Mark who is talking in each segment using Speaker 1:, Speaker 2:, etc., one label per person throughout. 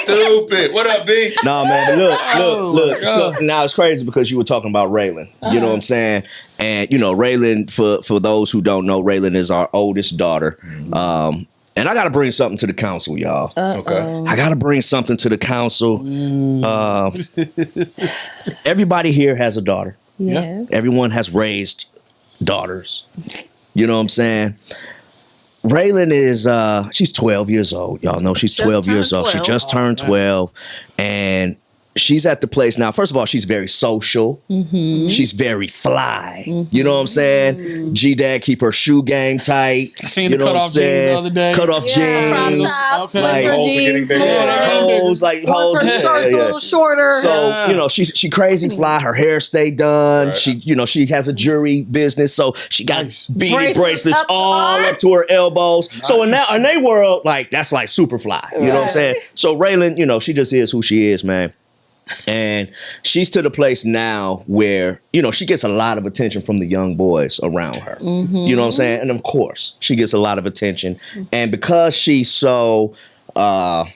Speaker 1: stupid. What up, B?
Speaker 2: No, man, but look. So, now it's crazy because you were talking about Raylan. You know what I'm saying? And you know, Raylan, for those who don't know, Raylan is our oldest daughter. And I got to bring something to the council, y'all.
Speaker 1: Okay.
Speaker 2: I got to bring something to the council. Everybody here has a daughter.
Speaker 3: Yes.
Speaker 2: Everyone has raised daughters. You know what I'm saying? Raylan is, she's 12 years old. Y'all know she's 12 years old. She just turned 12. And she's at the place now. First of all, she's very social. She's very fly. You know what I'm saying? G-Dad keep her shoe game tight.
Speaker 4: I seen the cut-off jeans the other day.
Speaker 2: Cut off jeans.
Speaker 3: Sweater jeans.
Speaker 2: Hoes, like hoes.
Speaker 3: Her shirt's a little shorter.
Speaker 2: So, you know, she crazy fly. Her hair stay done. Right. She, you know, she has a jewelry business. So she got beaded bracelets all up to her elbows. Nice. So in their world, like, that's like super fly. You know what I'm saying? So Raylan, you know, she just is who she is, man. And she's to the place now where, you know, she gets a lot of attention from the young boys around her. You know what I'm saying? And of course, she gets a lot of attention. And because she's so, I'll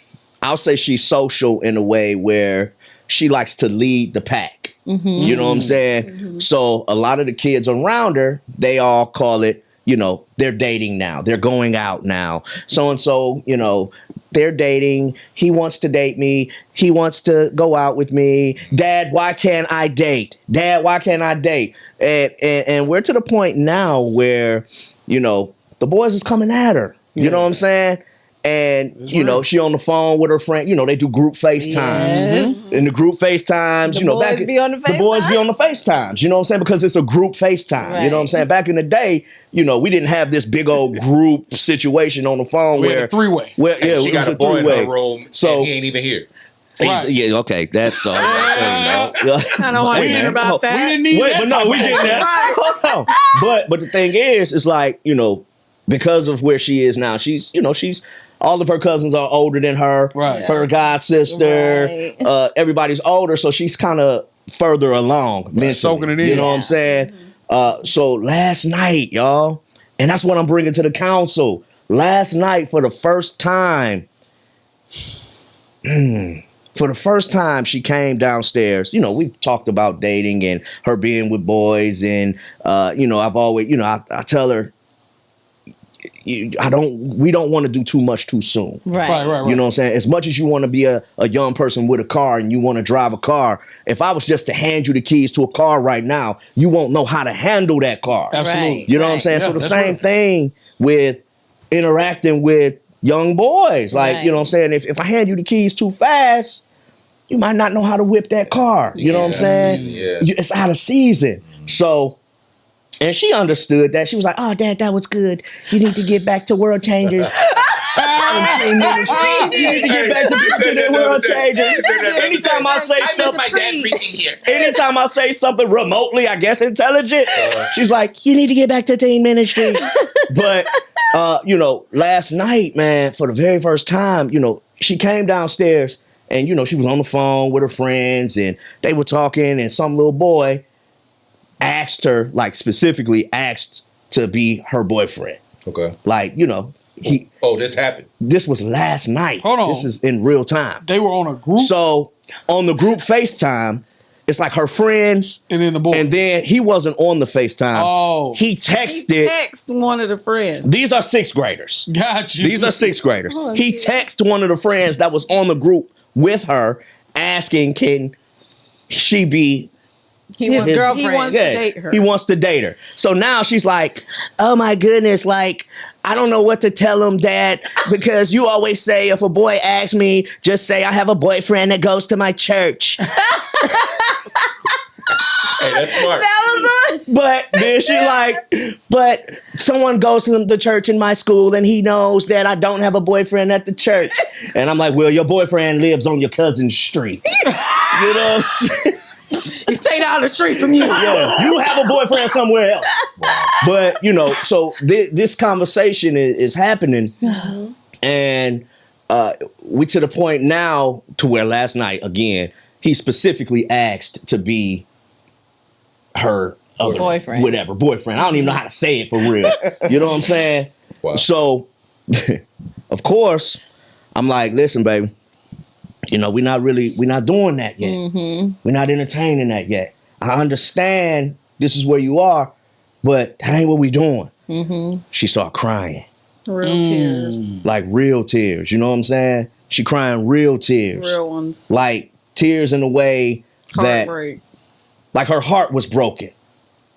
Speaker 2: say she's social in a way where she likes to lead the pack. You know what I'm saying? So a lot of the kids around her, they all call it, you know, they're dating now. They're going out now. So-and-so, you know, they're dating. He wants to date me. He wants to go out with me. Dad, why can't I date? Dad, why can't I date? And we're to the point now where, you know, the boys is coming at her. You know what I'm saying? And, you know, she on the phone with her friend. You know, they do group FaceTimes.
Speaker 3: Yes.
Speaker 2: In the group FaceTimes, you know,
Speaker 3: the boys be on the
Speaker 2: FaceTimes. You know what I'm saying? Because it's a group FaceTime.
Speaker 3: Right.
Speaker 2: You know what I'm saying? Back in the day, you know, we didn't have this big old group situation on the phone
Speaker 4: where three-way.
Speaker 1: She got a boy in her room, so and he ain't even here.
Speaker 2: Right. Yeah, okay, that's all.
Speaker 3: I don't want to hear about that.
Speaker 4: We didn't need that.
Speaker 2: But no, we getting that. But the thing is, it's like, you know, because of where she is now, she's all of her cousins are older than her.
Speaker 4: Right.
Speaker 2: Her god sister, everybody's older, so she's kind of further along mentally.
Speaker 4: Soaking it in.
Speaker 2: You know what I'm saying? So last night, y'all, and that's what I'm bringing to the council. Last night, for the first time, she came downstairs. You know, we've talked about dating and her being with boys, and you know, I've always, you know, I tell her, we don't want to do too much too soon.
Speaker 3: Right.
Speaker 2: You know what I'm saying? As much as you want to be a young person with a car and you want to drive a car, if I was just to hand you the keys to a car right now, you won't know how to handle that car.
Speaker 4: Absolutely.
Speaker 2: You know what I'm saying?
Speaker 4: Yeah,
Speaker 2: so the same thing with interacting with young boys. Like, you know what I'm saying? If I hand you the keys too fast, you might not know how to whip that car. You know what I'm saying? It's out of season. So, and she understood that. She was like, "Oh, Dad, that was good. You need to get back to World Changers." You need to get back to the World Changers. Anytime I say something,
Speaker 1: my dad preaching here.
Speaker 2: Anytime I say something remotely, I guess intelligent, she's like, "You need to get back to teen ministry." But you know, last night, man, for the very first time, you know, she came downstairs and, you know, she was on the phone with her friends and they were talking, and some little boy asked her, like specifically asked to be her boyfriend.
Speaker 1: Okay.
Speaker 2: Like, you know,
Speaker 1: this happened.
Speaker 2: This was last night.
Speaker 4: Hold on.
Speaker 2: This is in real time.
Speaker 4: They were on a group.
Speaker 2: So on the group FaceTime, it's like her friends.
Speaker 4: And then the boy.
Speaker 2: And then he wasn't on the FaceTime.
Speaker 4: Oh.
Speaker 2: He texted.
Speaker 3: One of the friends.
Speaker 2: These are sixth graders.
Speaker 4: Got you.
Speaker 2: These are sixth graders.
Speaker 3: Oh,
Speaker 2: he texted one of the friends that was on the group with her asking, can she be
Speaker 3: His girlfriend. He wants to date her.
Speaker 2: He wants to date her. So now she's like, "Oh my goodness, like, I don't know what to tell him, Dad, because you always say if a boy asks me, just say I have a boyfriend that goes to my church."
Speaker 1: Hey, that's smart.
Speaker 2: But then she like, but someone goes to the church in my school and he knows that I don't have a boyfriend at the church. And I'm like, well, your boyfriend lives on your cousin's street. You know?
Speaker 3: He stay down the street from you.
Speaker 2: Yeah, you have a boyfriend somewhere else. Wow. But, you know, so this conversation is happening. And we to the point now to where last night, again, he specifically asked to be her other boyfriend. I don't even know how to say it for real. You know what I'm saying? Wow. So, of course, I'm like, listen, baby, we're not doing that yet. Mm-hmm. We're not entertaining that yet. I understand this is where you are, but that ain't what we doing. Mm-hmm. She started crying.
Speaker 3: Real tears.
Speaker 2: Like real tears. You know what I'm saying? She crying real tears.
Speaker 3: Real ones.
Speaker 2: Like tears in a way
Speaker 3: Heartbreak.
Speaker 2: Like her heart was broken.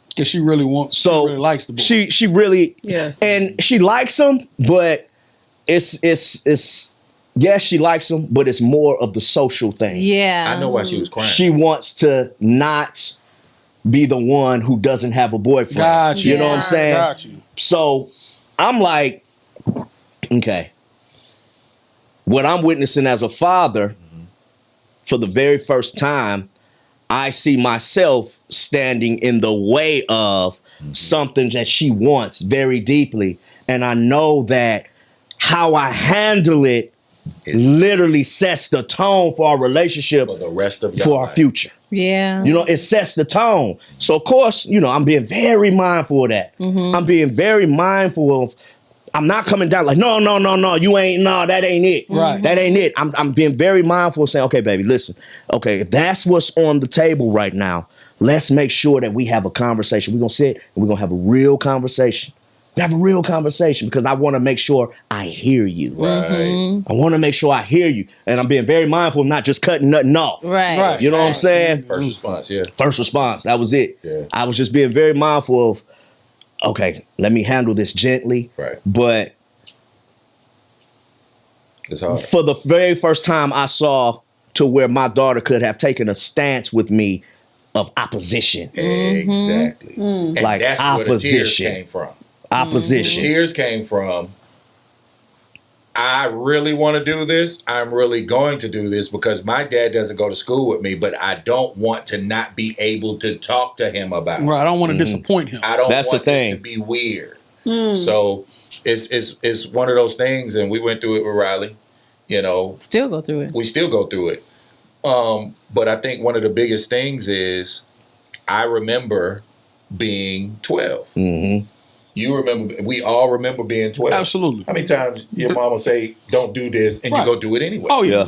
Speaker 4: Because she really likes the boy.
Speaker 2: She really,
Speaker 3: yes.
Speaker 2: And she likes him, but it's yes, she likes him, but it's more of the social thing.
Speaker 5: Yeah.
Speaker 1: I know why she was crying.
Speaker 2: She wants to not be the one who doesn't have a boyfriend.
Speaker 4: Got you.
Speaker 2: You know what I'm saying?
Speaker 4: Got you.
Speaker 2: So I'm like, okay. What I'm witnessing as a father, for the very first time, I see myself standing in the way of something that she wants very deeply. And I know that how I handle it literally sets the tone for our relationship
Speaker 1: for the rest of your
Speaker 2: for our
Speaker 1: life.
Speaker 2: future.
Speaker 5: Yeah.
Speaker 2: It sets the tone. So of course, I'm being very mindful of that. Mm-hmm. I'm being very mindful of, I'm not coming down like, no, that ain't it.
Speaker 4: Right.
Speaker 2: That ain't it. I'm being very mindful of saying, okay, baby, listen. Okay, if that's what's on the table right now, let's make sure that we have a conversation. We're going to sit and we're going to have a real conversation. Have a real conversation because I want to make sure I hear you.
Speaker 1: Right.
Speaker 2: I want to make sure I hear you. And I'm being very mindful of not just cutting nothing off.
Speaker 5: Right.
Speaker 2: You know what I'm saying?
Speaker 1: First response, yeah.
Speaker 2: First response. That was it.
Speaker 1: Yeah.
Speaker 2: I was just being very mindful of, okay, let me handle this gently.
Speaker 1: Right.
Speaker 2: But
Speaker 1: It's hard.
Speaker 2: for the very first time I saw to where my daughter could have taken a stance with me of opposition.
Speaker 1: Exactly. And
Speaker 2: Like
Speaker 1: that's where the tears
Speaker 2: opposition.
Speaker 1: came from.
Speaker 2: Opposition.
Speaker 1: The tears came from, I really want to do this. I'm really going to do this because my dad doesn't go to school with me, but I don't want to not be able to talk to him about it.
Speaker 4: Right. I don't want to disappoint him.
Speaker 1: I don't
Speaker 2: That's
Speaker 1: want
Speaker 2: the
Speaker 1: this
Speaker 2: thing.
Speaker 1: to be weird. So it's one of those things, and we went through it with Riley.
Speaker 5: Still go through it.
Speaker 1: We still go through it. But I think one of the biggest things is I remember being 12.
Speaker 2: Mm-hmm.
Speaker 1: You remember, we all remember being 12.
Speaker 4: Absolutely.
Speaker 1: How many times your mama say, don't do this, and you go do it anyway?
Speaker 4: Oh, yeah.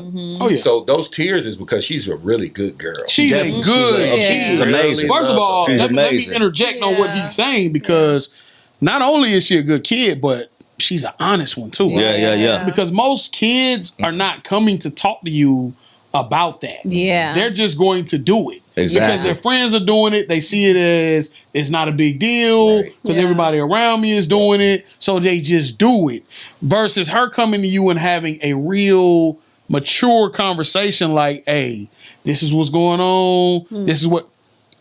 Speaker 2: Yeah.
Speaker 1: So those tears is because she's a really good girl.
Speaker 4: She's a good
Speaker 2: She's
Speaker 4: kid.
Speaker 2: She's amazing.
Speaker 4: First of all,
Speaker 2: She's
Speaker 4: let me
Speaker 2: amazing.
Speaker 4: interject on what he's saying because not only is she a good kid, but she's an honest one too.
Speaker 2: Yeah.
Speaker 4: Because most kids are not coming to talk to you about that.
Speaker 5: Yeah.
Speaker 4: They're just going to do it.
Speaker 2: Exactly.
Speaker 4: Because their friends are doing it. They see it as it's not a big deal
Speaker 1: Right.
Speaker 4: because everybody around me is doing it. So they just do it. Versus her coming to you and having a real mature conversation like, hey, this is what's going on. This is what,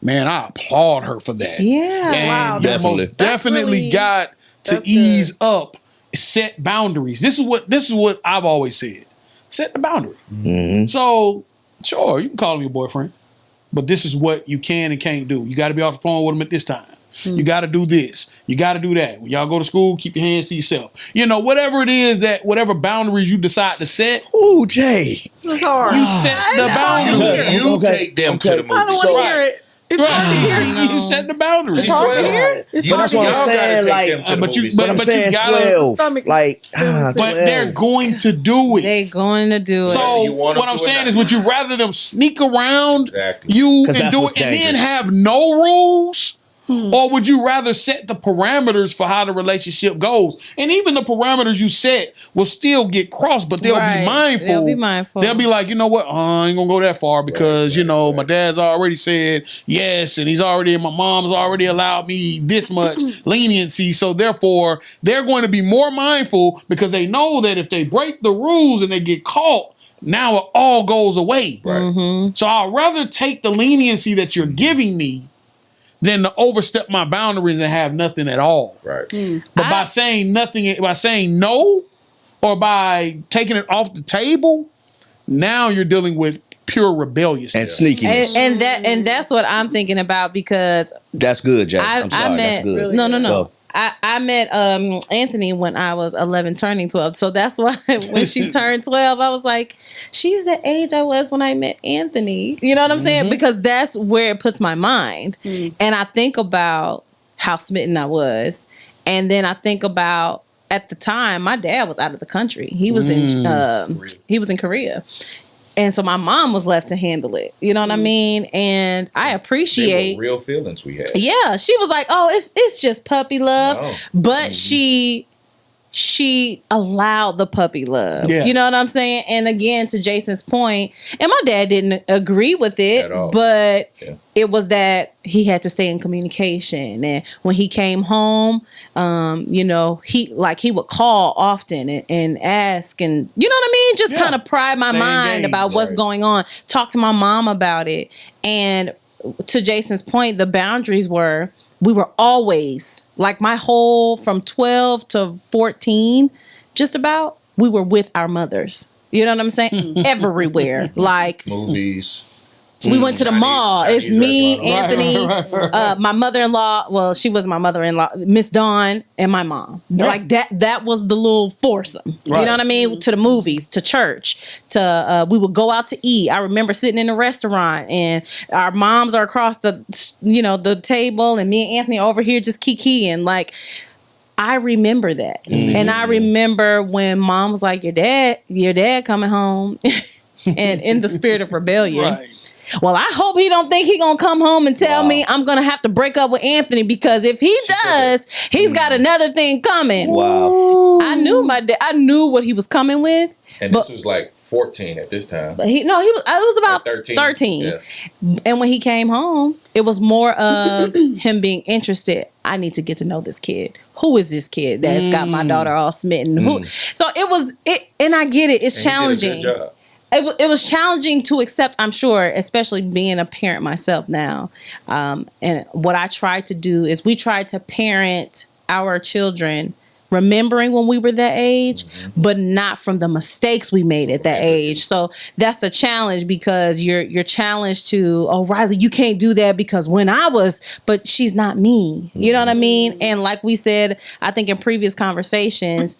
Speaker 4: man, I applaud her for that.
Speaker 5: Yeah.
Speaker 4: And
Speaker 3: Wow,
Speaker 4: you
Speaker 2: that's-
Speaker 4: most
Speaker 3: that's
Speaker 4: definitely
Speaker 3: really-
Speaker 4: got to
Speaker 3: that's
Speaker 4: ease
Speaker 3: good.
Speaker 4: up, set boundaries. This is what I've always said. Set the boundary.
Speaker 2: Mm-hmm.
Speaker 4: So, sure, you can call him your boyfriend, but this is what you can and can't do. You got to be off the phone with him at this time. You got to do this. You got to do that. When y'all go to school, keep your hands to yourself. Whatever it is whatever boundaries you decide to set,
Speaker 2: Ooh, Jay.
Speaker 3: This is hard.
Speaker 4: you set the boundaries.
Speaker 1: You
Speaker 2: Okay.
Speaker 1: take them to
Speaker 2: Okay.
Speaker 1: the movie.
Speaker 3: I don't want to
Speaker 4: Right.
Speaker 3: hear it. It's hard to hear.
Speaker 4: Right. You set the boundaries.
Speaker 3: It's hard to
Speaker 1: 12.
Speaker 3: hear. It's
Speaker 1: You-
Speaker 3: hard
Speaker 2: that's
Speaker 3: to
Speaker 2: what I'm
Speaker 1: y'all
Speaker 3: hear.
Speaker 1: gotta
Speaker 2: saying,
Speaker 1: take
Speaker 2: like,
Speaker 1: them to the
Speaker 4: but you-
Speaker 1: movies.
Speaker 4: but-
Speaker 2: I'm
Speaker 4: you
Speaker 2: saying
Speaker 4: gotta-
Speaker 2: 12.
Speaker 3: Stomach
Speaker 2: Like,
Speaker 3: feeling sick.
Speaker 4: But they're going to do it.
Speaker 5: They going to do it.
Speaker 4: So
Speaker 1: you want them
Speaker 4: what I'm
Speaker 1: to or
Speaker 4: saying
Speaker 1: not.
Speaker 4: is, would you rather them sneak around
Speaker 1: Exactly.
Speaker 4: you
Speaker 2: 'Cause
Speaker 4: and
Speaker 2: that's
Speaker 4: do it
Speaker 2: what's
Speaker 4: and then
Speaker 2: dangerous.
Speaker 4: have no rules? Or would you rather set the parameters for how the relationship goes? And even the parameters you set will still get crossed, but they'll
Speaker 5: Right.
Speaker 4: be mindful.
Speaker 5: They'll be mindful.
Speaker 4: They'll be like, you know what? I ain't gonna go that far because my dad's already said yes, and my mom's already allowed me this much leniency. So therefore, they're going to be more mindful because they know that if they break the rules and they get caught, now it all goes away.
Speaker 1: Right.
Speaker 4: So I'd rather take the leniency that you're giving me than to overstep my boundaries and have nothing at all.
Speaker 1: Right.
Speaker 4: But by saying nothing, by saying no, or by taking it off the table, now you're dealing with pure rebelliousness.
Speaker 2: and sneakiness.
Speaker 5: and that's what I'm thinking about because
Speaker 2: That's good, Jay. I'm sorry.
Speaker 5: I met
Speaker 2: That's good.
Speaker 5: no.
Speaker 2: Go.
Speaker 5: I met Anthony when I was 11 turning 12. So that's why when she turned 12, I was like, she's the age I was when I met Anthony. You know what I'm saying? Because that's where it puts my mind. And I think about how smitten I was. And then I think about at the time, my dad was out of the country. He was in Korea. And so my mom was left to handle it. You know what I mean? And I
Speaker 1: They
Speaker 5: appreciate.
Speaker 1: were real feelings we had.
Speaker 5: Yeah, she was like, "Oh, it's just puppy love,"
Speaker 1: No.
Speaker 5: but she allowed the puppy love.
Speaker 4: Yeah.
Speaker 5: You know what I'm saying? And again, to Jason's point, and my dad didn't agree with it,
Speaker 1: At all.
Speaker 5: but
Speaker 1: Yeah.
Speaker 5: it was that he had to stay in communication. And when he came home, you know, he would call often and ask, and you know what I mean? Just
Speaker 4: Yeah.
Speaker 5: kind of pry my
Speaker 4: Stay
Speaker 5: mind
Speaker 4: engaged.
Speaker 5: about what's
Speaker 1: Right.
Speaker 5: going on. Talk to my mom about it. And to Jason's point, the boundaries were, we were always, like my whole from 12 to 14, just about, we were with our mothers. You know what I'm saying? Everywhere. Like,
Speaker 1: Movies.
Speaker 5: we went to the
Speaker 1: Chinese-
Speaker 5: mall.
Speaker 1: Chinese
Speaker 5: It's me,
Speaker 1: restaurant.
Speaker 5: Anthony,
Speaker 4: Right.
Speaker 5: my mother-in-law. Well, she was my mother-in-law, Miss Dawn, and my mom.
Speaker 4: Yeah.
Speaker 5: Like that was the little foursome. You
Speaker 4: Right.
Speaker 5: know what I mean? To the movies, to church, to we would go out to eat. I remember sitting in a restaurant, and our moms are across the table, and me and Anthony are over here just kikiing. Like, I remember that, and I remember when mom was like, "Your dad coming home," and in the spirit of rebellion.
Speaker 4: Right.
Speaker 5: Well, I hope he don't think he gonna come home and tell me I'm gonna have to break up with Anthony, because if he does, he's got another thing coming.
Speaker 2: Wow.
Speaker 5: I knew my dad. I knew what he was coming with,
Speaker 1: And
Speaker 5: but
Speaker 1: this was like 14 at this time.
Speaker 5: but he was about
Speaker 1: 13.
Speaker 5: 13.
Speaker 1: Yeah.
Speaker 5: And when he came home, it was more of him being interested. I need to get to know this kid. Who is this kid that's got my daughter all smitten? So it was it, and I get it. It's
Speaker 1: And he
Speaker 5: challenging.
Speaker 1: did a good job.
Speaker 5: It was challenging to accept, I'm sure, especially being a parent myself now. And what I try to do is we try to parent our children remembering when we were that age, but not from the mistakes we made at that age. So that's a challenge, because you're challenged to, oh, Riley, you can't do that because when I was, but she's not me. You know what I mean? And like we said, I think in previous conversations,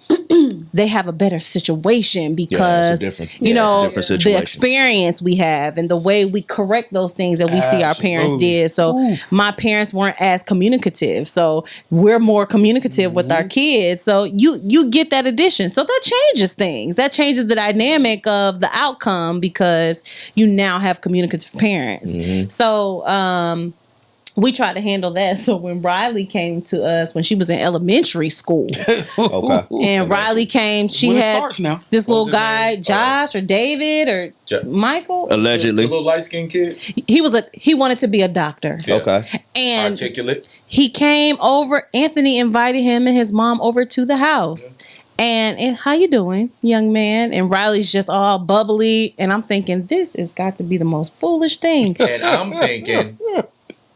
Speaker 5: they have a better situation because,
Speaker 2: different
Speaker 5: the
Speaker 2: situation.
Speaker 5: experience we have and the way we correct those things that we see our parents
Speaker 4: Absolutely.
Speaker 5: did. So my parents weren't as communicative. So we're more communicative with our kids. So you get that addition. So that changes things. That changes the dynamic of the outcome because you now have communicative parents. So we tried to handle that. So when Riley came to us when she was in elementary school,
Speaker 2: Okay.
Speaker 5: and Riley came, she
Speaker 4: When it
Speaker 5: had
Speaker 4: starts now.
Speaker 5: this little
Speaker 1: What's his
Speaker 5: guy,
Speaker 1: name?
Speaker 5: Josh or David or Michael.
Speaker 1: The
Speaker 2: Allegedly.
Speaker 1: little light skinned kid.
Speaker 5: He wanted to be a doctor.
Speaker 1: Yeah.
Speaker 2: Okay.
Speaker 5: And
Speaker 1: Articulate.
Speaker 5: he came over. Anthony invited him and his mom over to the house. And how you doing, young man? And Riley's just all bubbly. And I'm thinking, this has got to be the most foolish thing.
Speaker 1: And I'm thinking,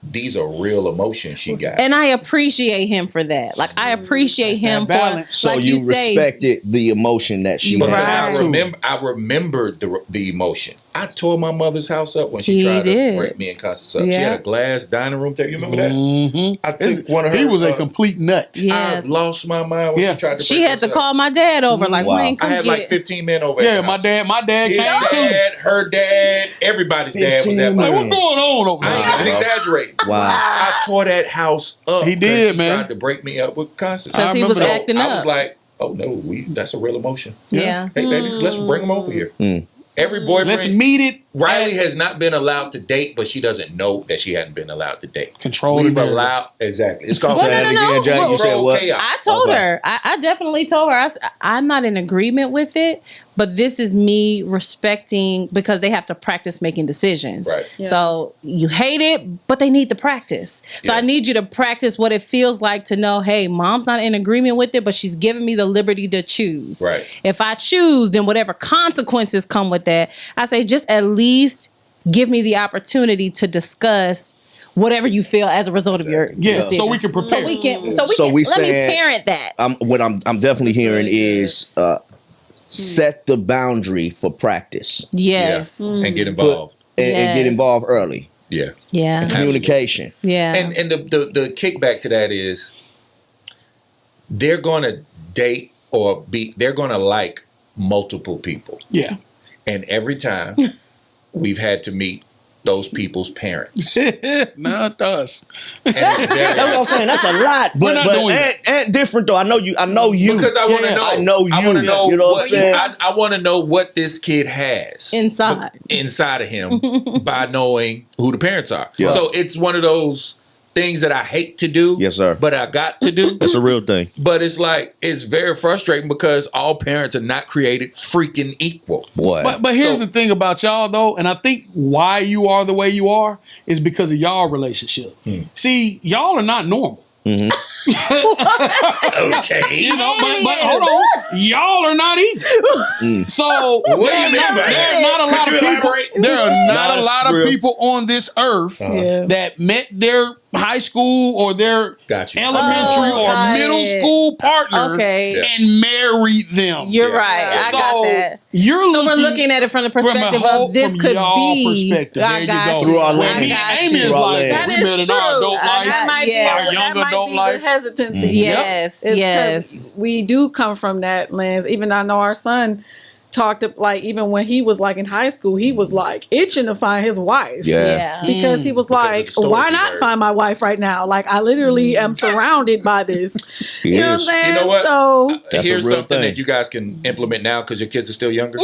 Speaker 1: these are real emotions she got.
Speaker 5: And I appreciate him for that. Like, I appreciate
Speaker 4: That's that
Speaker 5: him for,
Speaker 4: balance.
Speaker 2: So
Speaker 5: like
Speaker 2: you
Speaker 5: say,
Speaker 2: respected the emotion that she
Speaker 1: Because
Speaker 2: had.
Speaker 5: Right.
Speaker 1: I remembered the emotion. I tore my mother's house up when she
Speaker 5: He
Speaker 1: tried
Speaker 5: did.
Speaker 1: to break me and Constance up. She
Speaker 5: Yeah.
Speaker 1: had a glass dining room table. You remember that?
Speaker 4: Mm-hmm.
Speaker 1: I took one of her.
Speaker 4: He was a complete nut.
Speaker 1: I
Speaker 5: yeah.
Speaker 1: lost my mind when
Speaker 4: Yeah.
Speaker 1: she tried to.
Speaker 5: She
Speaker 1: break
Speaker 5: had
Speaker 1: us
Speaker 5: to
Speaker 1: up.
Speaker 5: call my dad over. Like,
Speaker 2: Wow.
Speaker 5: Wayne,
Speaker 1: I
Speaker 5: come
Speaker 1: had like
Speaker 5: get
Speaker 1: 15 men over.
Speaker 4: Yeah,
Speaker 1: at the
Speaker 4: my
Speaker 1: house.
Speaker 4: dad
Speaker 1: His
Speaker 4: came too.
Speaker 1: dad, her dad, everybody's dad was
Speaker 2: 15
Speaker 1: at my
Speaker 4: Like,
Speaker 2: men.
Speaker 4: what's going on over
Speaker 1: I ain't
Speaker 4: there?
Speaker 1: even exaggerating.
Speaker 2: Wow.
Speaker 1: I tore that house up.
Speaker 4: He did,
Speaker 1: 'cause she
Speaker 4: man.
Speaker 1: tried to break me up with Constance.
Speaker 5: because he
Speaker 4: remember
Speaker 5: was
Speaker 4: that.
Speaker 5: acting
Speaker 1: I
Speaker 5: up.
Speaker 1: was like, oh no, that's a real emotion.
Speaker 5: yeah.
Speaker 1: Hey, baby, let's bring him over here. Every boyfriend.
Speaker 4: Let's meet it.
Speaker 1: Riley has not been allowed to date, but she doesn't know that she hadn't been allowed to date.
Speaker 4: Control
Speaker 1: We've
Speaker 4: the narrative.
Speaker 1: allowed exactly. It's called
Speaker 5: Well,
Speaker 2: Say
Speaker 5: no,
Speaker 2: it
Speaker 5: no,
Speaker 2: again,
Speaker 5: no.
Speaker 2: Jack. You
Speaker 5: Well,
Speaker 2: said what?
Speaker 1: chaos.
Speaker 5: I told
Speaker 2: Okay.
Speaker 5: her. I definitely told her. I'm not in agreement with it, but this is me respecting because they have to practice making decisions.
Speaker 1: Right.
Speaker 3: Yeah.
Speaker 5: So you hate it, but they need to practice. So
Speaker 1: Yeah.
Speaker 5: I need you to practice what it feels like to know, hey, mom's not in agreement with it, but she's giving me the liberty to choose.
Speaker 1: Right.
Speaker 5: If I choose, then whatever consequences come with that, I say just at least give me the opportunity to discuss whatever you feel as a result of your
Speaker 4: Yeah,
Speaker 5: decisions.
Speaker 4: so we can prepare.
Speaker 5: So we can.
Speaker 2: So we
Speaker 5: let me
Speaker 2: saying-
Speaker 5: parent that.
Speaker 2: What I'm definitely hearing
Speaker 3: really
Speaker 2: is set the boundary for practice
Speaker 5: Yes.
Speaker 1: Yeah. And get involved.
Speaker 2: and get
Speaker 5: Yes.
Speaker 2: involved early.
Speaker 1: Yeah.
Speaker 5: Yeah.
Speaker 2: Communication.
Speaker 5: Yeah.
Speaker 1: And the kickback to that is they're gonna date or they're gonna like multiple people.
Speaker 4: Yeah.
Speaker 1: And every time we've had to meet those people's parents.
Speaker 4: Not us.
Speaker 1: And it's very-
Speaker 2: That's what I'm saying. That's a lot,
Speaker 4: We're
Speaker 2: but
Speaker 4: not doing
Speaker 2: and different though. I know you.
Speaker 1: because I want to
Speaker 4: Yeah,
Speaker 1: know.
Speaker 2: I know you.
Speaker 1: I want to know.
Speaker 2: You know what
Speaker 1: what
Speaker 2: I'm saying?
Speaker 1: I want to know what this kid has
Speaker 5: Inside
Speaker 1: of him by knowing who the parents are.
Speaker 2: Yeah.
Speaker 1: So it's one of those things that I hate to do.
Speaker 2: Yes, sir.
Speaker 1: But I got to do.
Speaker 2: That's a real thing.
Speaker 1: But it's like it's very frustrating because all parents are not created freaking equal.
Speaker 2: Boy.
Speaker 4: But here's
Speaker 1: So-
Speaker 4: the thing about y'all though, and I think why you are the way you are is because of y'all relationship. See, y'all are not normal.
Speaker 1: Okay.
Speaker 4: You know, but hold on, y'all are not either. So
Speaker 1: What do
Speaker 4: there
Speaker 1: you
Speaker 4: are
Speaker 1: mean
Speaker 4: not,
Speaker 1: by
Speaker 4: there
Speaker 1: that?
Speaker 4: are not a
Speaker 1: Could
Speaker 4: lot
Speaker 1: you
Speaker 4: of people.
Speaker 1: elaborate?
Speaker 4: There are not a
Speaker 2: That's
Speaker 4: lot of
Speaker 2: real.
Speaker 4: people on this earth
Speaker 3: Yeah.
Speaker 4: that met their high school or their
Speaker 1: Got you.
Speaker 4: elementary
Speaker 5: Oh,
Speaker 4: or
Speaker 5: got
Speaker 4: middle
Speaker 5: it.
Speaker 4: school partner
Speaker 5: Okay.
Speaker 1: Yeah.
Speaker 4: and married them.
Speaker 5: You're
Speaker 1: Yeah.
Speaker 5: right. I
Speaker 4: so
Speaker 5: got that.
Speaker 4: you're
Speaker 5: So
Speaker 4: looking,
Speaker 5: we're looking at it from the
Speaker 4: from
Speaker 5: perspective
Speaker 4: a whole-
Speaker 5: of this
Speaker 4: from
Speaker 5: could
Speaker 4: y'all
Speaker 5: be.
Speaker 4: perspective. There
Speaker 5: I
Speaker 4: you
Speaker 5: got
Speaker 4: go.
Speaker 5: you.
Speaker 2: Through our
Speaker 5: I
Speaker 2: lens.
Speaker 4: Me,
Speaker 5: got
Speaker 4: Amy
Speaker 5: you.
Speaker 4: is
Speaker 2: Through our
Speaker 4: like,
Speaker 2: lens.
Speaker 6: That
Speaker 4: we
Speaker 6: is
Speaker 4: building
Speaker 6: true.
Speaker 4: our adult life.
Speaker 6: That might be,
Speaker 5: Yeah.
Speaker 4: Our
Speaker 6: that
Speaker 4: young
Speaker 6: might
Speaker 4: adult
Speaker 6: be
Speaker 4: life.
Speaker 6: the hesitancy.
Speaker 5: Yes,
Speaker 6: It's
Speaker 5: yes.
Speaker 6: 'cause we do come from that lens. Even I know our son talked like even when he was like in high school, he was like itching to find his wife.
Speaker 2: Yeah.
Speaker 6: Because he was
Speaker 1: Because of
Speaker 6: like,
Speaker 1: the stories
Speaker 6: why
Speaker 1: he
Speaker 6: not
Speaker 1: heard.
Speaker 6: find my wife right now? Like I literally am surrounded by this.
Speaker 2: He
Speaker 6: You know what I'm
Speaker 2: is.
Speaker 6: saying?
Speaker 1: You know what?
Speaker 6: So
Speaker 2: That's
Speaker 1: Here's
Speaker 2: a real
Speaker 1: something
Speaker 2: thing.
Speaker 1: that you guys can implement now because your kids are still younger.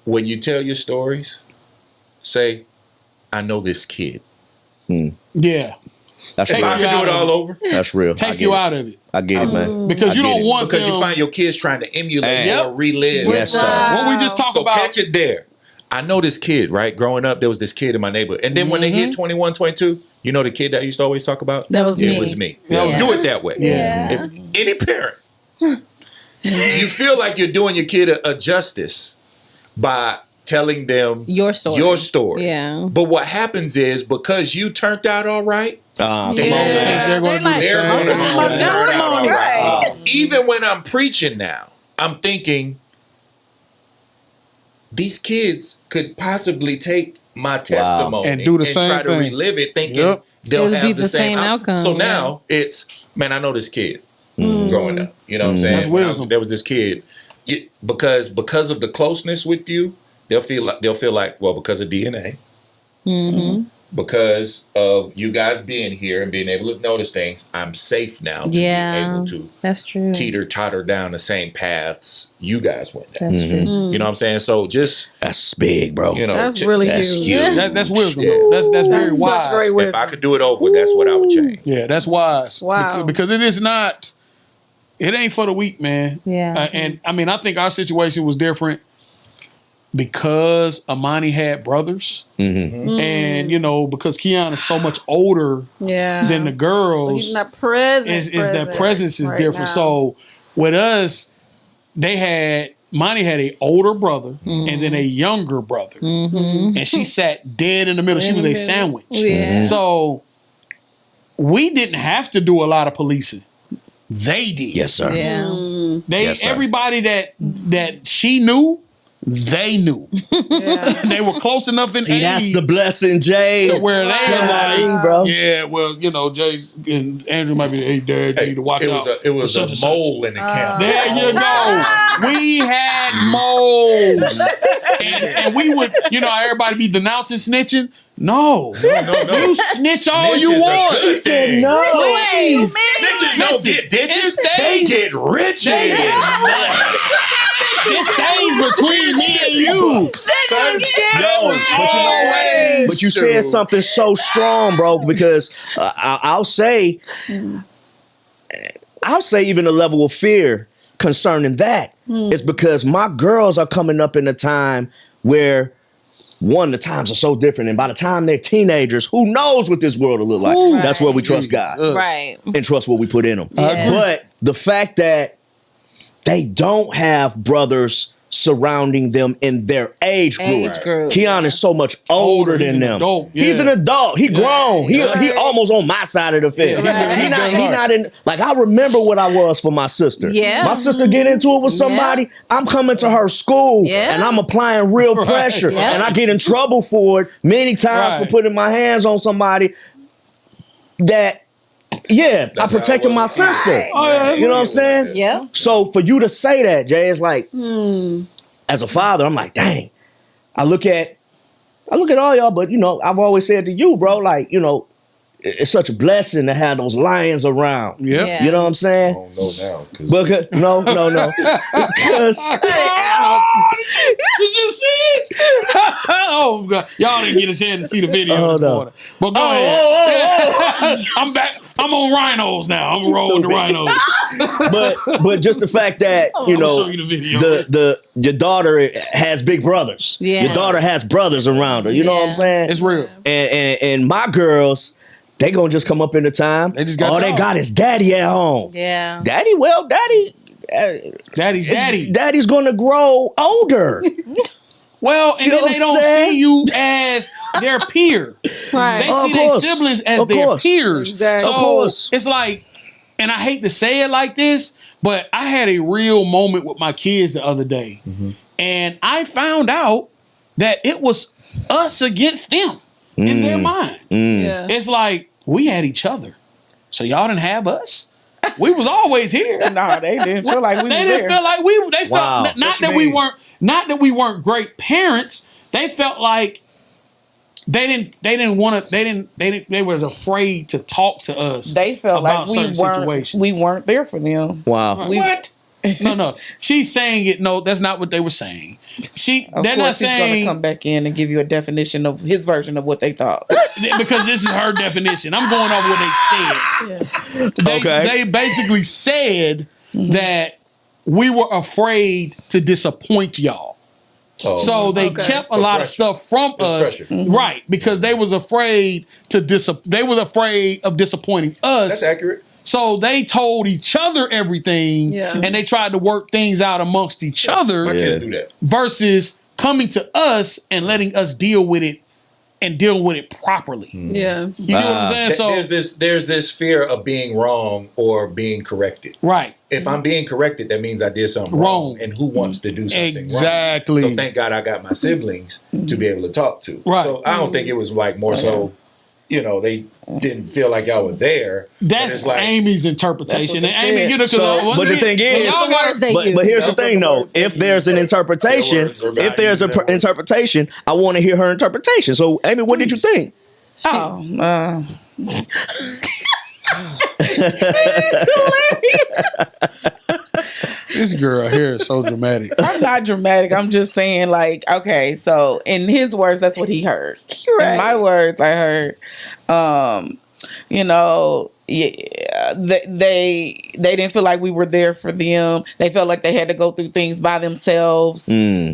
Speaker 1: When you tell your stories, say, I know this kid.
Speaker 4: Yeah.
Speaker 2: That's
Speaker 1: If
Speaker 4: Take
Speaker 1: I
Speaker 2: real.
Speaker 4: you
Speaker 1: could do
Speaker 4: out
Speaker 1: it
Speaker 4: of
Speaker 1: all
Speaker 4: it.
Speaker 1: over.
Speaker 2: That's real. I
Speaker 4: Take
Speaker 2: get
Speaker 4: you
Speaker 2: it.
Speaker 4: out of it.
Speaker 2: I get it, man.
Speaker 4: Because you
Speaker 2: I get
Speaker 4: don't
Speaker 2: it.
Speaker 4: want
Speaker 1: Because
Speaker 4: them.
Speaker 1: you find your kids trying to emulate
Speaker 2: Yep.
Speaker 1: or relive.
Speaker 2: Yes, sir.
Speaker 4: What we just talked
Speaker 1: So
Speaker 4: about.
Speaker 1: catch it there. I know this kid, right? Growing up, there was this kid in my neighborhood. And then when they hit 21, 22, you know the kid that I used to always talk about?
Speaker 5: That was
Speaker 1: Yeah,
Speaker 5: me.
Speaker 1: It was me.
Speaker 4: Yeah.
Speaker 1: Do it that way.
Speaker 4: Yeah.
Speaker 1: If any parent, you feel like you're doing your kid a justice by telling them
Speaker 5: Your story.
Speaker 1: your story.
Speaker 5: Yeah.
Speaker 1: But what happens is because you turned out all right,
Speaker 2: Come
Speaker 1: They-
Speaker 2: on, man.
Speaker 4: They're gonna do the
Speaker 1: they're
Speaker 4: same.
Speaker 1: going to
Speaker 6: this is my
Speaker 1: turn out all
Speaker 6: testimony.
Speaker 1: right. Even when I'm preaching now, I'm thinking these kids could possibly take my testimony
Speaker 4: And do the same
Speaker 1: try to
Speaker 4: thing.
Speaker 1: relive it, thinking
Speaker 4: Yep.
Speaker 1: they'll
Speaker 5: It'll
Speaker 1: have
Speaker 5: be
Speaker 1: the
Speaker 5: the
Speaker 1: same
Speaker 5: same outcome,
Speaker 1: So
Speaker 5: yeah.
Speaker 1: now it's, man, I know this kid growing up. You know what I'm saying?
Speaker 4: That's
Speaker 1: When I was-
Speaker 4: wisdom.
Speaker 1: there was this kid because of the closeness with you, they'll feel like well, because of DNA, because of you guys being here and being able to notice things, I'm safe now to be
Speaker 5: Yeah.
Speaker 1: able to
Speaker 5: That's true.
Speaker 1: teeter-totter down the same paths you guys went down.
Speaker 5: That's true.
Speaker 1: You know what I'm saying? So just,
Speaker 2: That's big, bro.
Speaker 1: you know,
Speaker 6: that's really
Speaker 2: That's
Speaker 6: huge.
Speaker 2: huge.
Speaker 4: That's wisdom.
Speaker 1: Yeah.
Speaker 4: That's very
Speaker 6: That's
Speaker 4: wise.
Speaker 6: such great
Speaker 1: if
Speaker 6: wisdom.
Speaker 1: I could do it over, that's what I would change.
Speaker 4: Yeah, that's wise.
Speaker 6: Wow.
Speaker 4: Because it is not. It ain't for the weak, man.
Speaker 5: Yeah.
Speaker 4: And I mean, I think our situation was different because Amani had brothers, and you know, because Keon is so much older
Speaker 6: Yeah.
Speaker 4: than the
Speaker 6: So
Speaker 4: girls.
Speaker 6: he's not present.
Speaker 4: is the presence is
Speaker 6: right
Speaker 4: different.
Speaker 6: now.
Speaker 4: So with us, Monty had a older brother and then a younger brother, and she sat dead in the middle. She was a sandwich.
Speaker 5: Yeah.
Speaker 4: So we didn't have to do a lot of policing. They did.
Speaker 2: Yes, sir.
Speaker 5: Yeah.
Speaker 4: They
Speaker 2: Yes, sir.
Speaker 4: everybody that she knew, they knew.
Speaker 6: Yeah.
Speaker 4: They were close enough in
Speaker 2: See,
Speaker 4: age
Speaker 2: that's the blessing, Jay.
Speaker 4: to where they was like,
Speaker 2: God, bro.
Speaker 4: yeah, well, you know, Jay and Andrew might be, hey, Dad, you need to watch
Speaker 1: it
Speaker 4: out.
Speaker 1: was
Speaker 4: for
Speaker 1: a
Speaker 4: such and such.
Speaker 1: mole in the camp.
Speaker 4: There you go. We had moles. And we would, you know, everybody be denouncing snitching. No.
Speaker 1: No.
Speaker 4: You snitch all
Speaker 1: Snitch
Speaker 4: you
Speaker 1: is a
Speaker 4: want.
Speaker 1: good thing.
Speaker 2: No.
Speaker 4: Please.
Speaker 1: Snitches don't get ditches.
Speaker 4: It
Speaker 1: They
Speaker 4: stays-
Speaker 1: get riches.
Speaker 4: It stays between me and you. Always.
Speaker 2: But you said something so strong, bro, because I'll say even a level of fear concerning that is because my girls are coming up in a time where the times are so different, and by the time they're teenagers, who knows what this world will look like?
Speaker 5: Right.
Speaker 2: That's where we trust God
Speaker 5: Right.
Speaker 2: and trust what we put in them.
Speaker 5: Yes.
Speaker 2: But the fact that they don't have brothers surrounding them in their age group. Keon is so much older
Speaker 4: He's
Speaker 2: than
Speaker 4: an
Speaker 2: them.
Speaker 4: adult,
Speaker 2: He's
Speaker 4: yeah.
Speaker 2: an adult. He grown. He
Speaker 6: Right.
Speaker 2: almost on my side of the fence.
Speaker 4: Yeah.
Speaker 2: He
Speaker 4: Right.
Speaker 2: not in, like, I remember what I was for my sister.
Speaker 5: Yeah.
Speaker 2: My sister get into it with somebody, I'm coming to her school
Speaker 5: Yeah.
Speaker 2: and I'm applying real pressure.
Speaker 5: Yeah.
Speaker 2: And I get in trouble for it many times for
Speaker 4: Right.
Speaker 2: putting my hands on somebody that I
Speaker 1: That's how
Speaker 2: protected
Speaker 1: it
Speaker 2: my
Speaker 1: was.
Speaker 2: sister.
Speaker 4: Oh, yeah.
Speaker 2: You know what I'm saying?
Speaker 5: Yeah.
Speaker 2: So for you to say that, Jay, it's like, as a father, I'm like, dang. I look at I look at all y'all, but I've always said to you, bro, like, it's such a blessing to have those lions around.
Speaker 4: Yep.
Speaker 5: Yeah.
Speaker 2: You know what I'm saying?
Speaker 1: I don't know now. 'cause-
Speaker 2: Because, no. Because
Speaker 4: Did you see it? Oh God! Y'all didn't get a chance to see the video
Speaker 2: Oh,
Speaker 4: this
Speaker 2: no.
Speaker 4: morning. But go ahead. I'm back. I'm on rhinos now. I'm rolling the rhinos.
Speaker 2: but just the fact that
Speaker 4: I'm gonna show you the video.
Speaker 2: your daughter has big brothers.
Speaker 5: Yeah.
Speaker 2: Your daughter has brothers around her. You know what I'm
Speaker 5: Yeah.
Speaker 2: saying?
Speaker 4: It's real.
Speaker 2: And my girls, they gonna just come up in the time.
Speaker 4: They just got
Speaker 2: all they
Speaker 4: y'all.
Speaker 2: got is daddy at home.
Speaker 5: Yeah.
Speaker 2: Daddy,
Speaker 4: Daddy's daddy.
Speaker 2: Daddy's gonna grow older.
Speaker 4: Well, and
Speaker 2: You know
Speaker 4: then
Speaker 2: what
Speaker 4: they
Speaker 2: I'm
Speaker 4: don't
Speaker 2: saying?
Speaker 4: see you as their peer.
Speaker 6: Right.
Speaker 4: They
Speaker 2: Of
Speaker 4: see their
Speaker 2: course.
Speaker 4: siblings as
Speaker 2: Of
Speaker 4: their
Speaker 2: course.
Speaker 4: peers.
Speaker 6: Exactly.
Speaker 4: So
Speaker 2: Of course.
Speaker 4: it's like, and I hate to say it like this, but I had a real moment with my kids the other day. And I found out that it was us against them in their mind.
Speaker 6: Yeah.
Speaker 4: It's like, we had each other. So y'all didn't have us? We was always here.
Speaker 3: No, they didn't feel like we
Speaker 4: They
Speaker 3: was
Speaker 4: didn't
Speaker 3: there.
Speaker 4: feel like we. They felt
Speaker 2: Wow.
Speaker 4: not
Speaker 1: What you
Speaker 4: that we
Speaker 1: mean?
Speaker 4: weren't great parents. They felt like they were afraid to talk to us.
Speaker 3: They felt like
Speaker 4: about certain situations.
Speaker 3: we weren't there for them.
Speaker 2: Wow.
Speaker 3: We-
Speaker 4: What? No. She's saying it. No, that's not what they were saying.
Speaker 3: Of
Speaker 4: They're not
Speaker 3: course, he's going to
Speaker 4: saying
Speaker 3: come back in and give you a definition of his version of what they thought.
Speaker 4: because this is her definition. I'm going off what they said.
Speaker 2: Okay.
Speaker 4: They basically said that we were afraid to disappoint y'all.
Speaker 1: Oh,
Speaker 4: So they
Speaker 6: Okay.
Speaker 4: kept a
Speaker 1: So
Speaker 4: lot of
Speaker 1: pressure.
Speaker 4: stuff from
Speaker 1: There's
Speaker 4: us,
Speaker 1: pressure.
Speaker 4: right? Because they was afraid they was afraid of disappointing us.
Speaker 1: that's accurate.
Speaker 4: So they told each other everything,
Speaker 6: Yeah.
Speaker 4: and they tried to work things out amongst each other
Speaker 1: My
Speaker 2: Yeah.
Speaker 1: kids do that.
Speaker 4: versus coming to us and letting us deal with it and deal with it properly.
Speaker 6: Yeah.
Speaker 4: You know what I'm saying? So
Speaker 1: There's this fear of being wrong or being corrected.
Speaker 4: right.
Speaker 1: If I'm being corrected, that means I did something wrong.
Speaker 4: Wrong.
Speaker 1: And who wants to do something
Speaker 4: Exactly.
Speaker 1: wrong? So thank God I got my siblings to be able to talk to.
Speaker 4: Right.
Speaker 1: So I don't think it was like more so, they didn't feel like y'all were there. But
Speaker 4: That's
Speaker 1: it's like,
Speaker 4: Amy's interpretation.
Speaker 3: That's what
Speaker 4: And
Speaker 3: they
Speaker 4: Amy,
Speaker 3: said.
Speaker 4: because
Speaker 2: So, but the thing is,
Speaker 4: y'all got
Speaker 5: Words they
Speaker 2: but
Speaker 5: use.
Speaker 2: here's the
Speaker 3: Those are
Speaker 2: thing
Speaker 3: the
Speaker 2: though.
Speaker 3: words they
Speaker 2: If there's an
Speaker 1: Their
Speaker 2: interpretation,
Speaker 1: words were
Speaker 2: if there's
Speaker 1: valued, their words.
Speaker 2: interpretation, I want to hear her interpretation. So, Amy, what did you think?
Speaker 3: Oh,
Speaker 4: this girl here is so dramatic.
Speaker 3: I'm not dramatic. I'm just saying, like, okay, so in his words, that's what he heard. In my words, I heard, yeah, they didn't feel like we were there for them. They felt like they had to go through things by themselves. They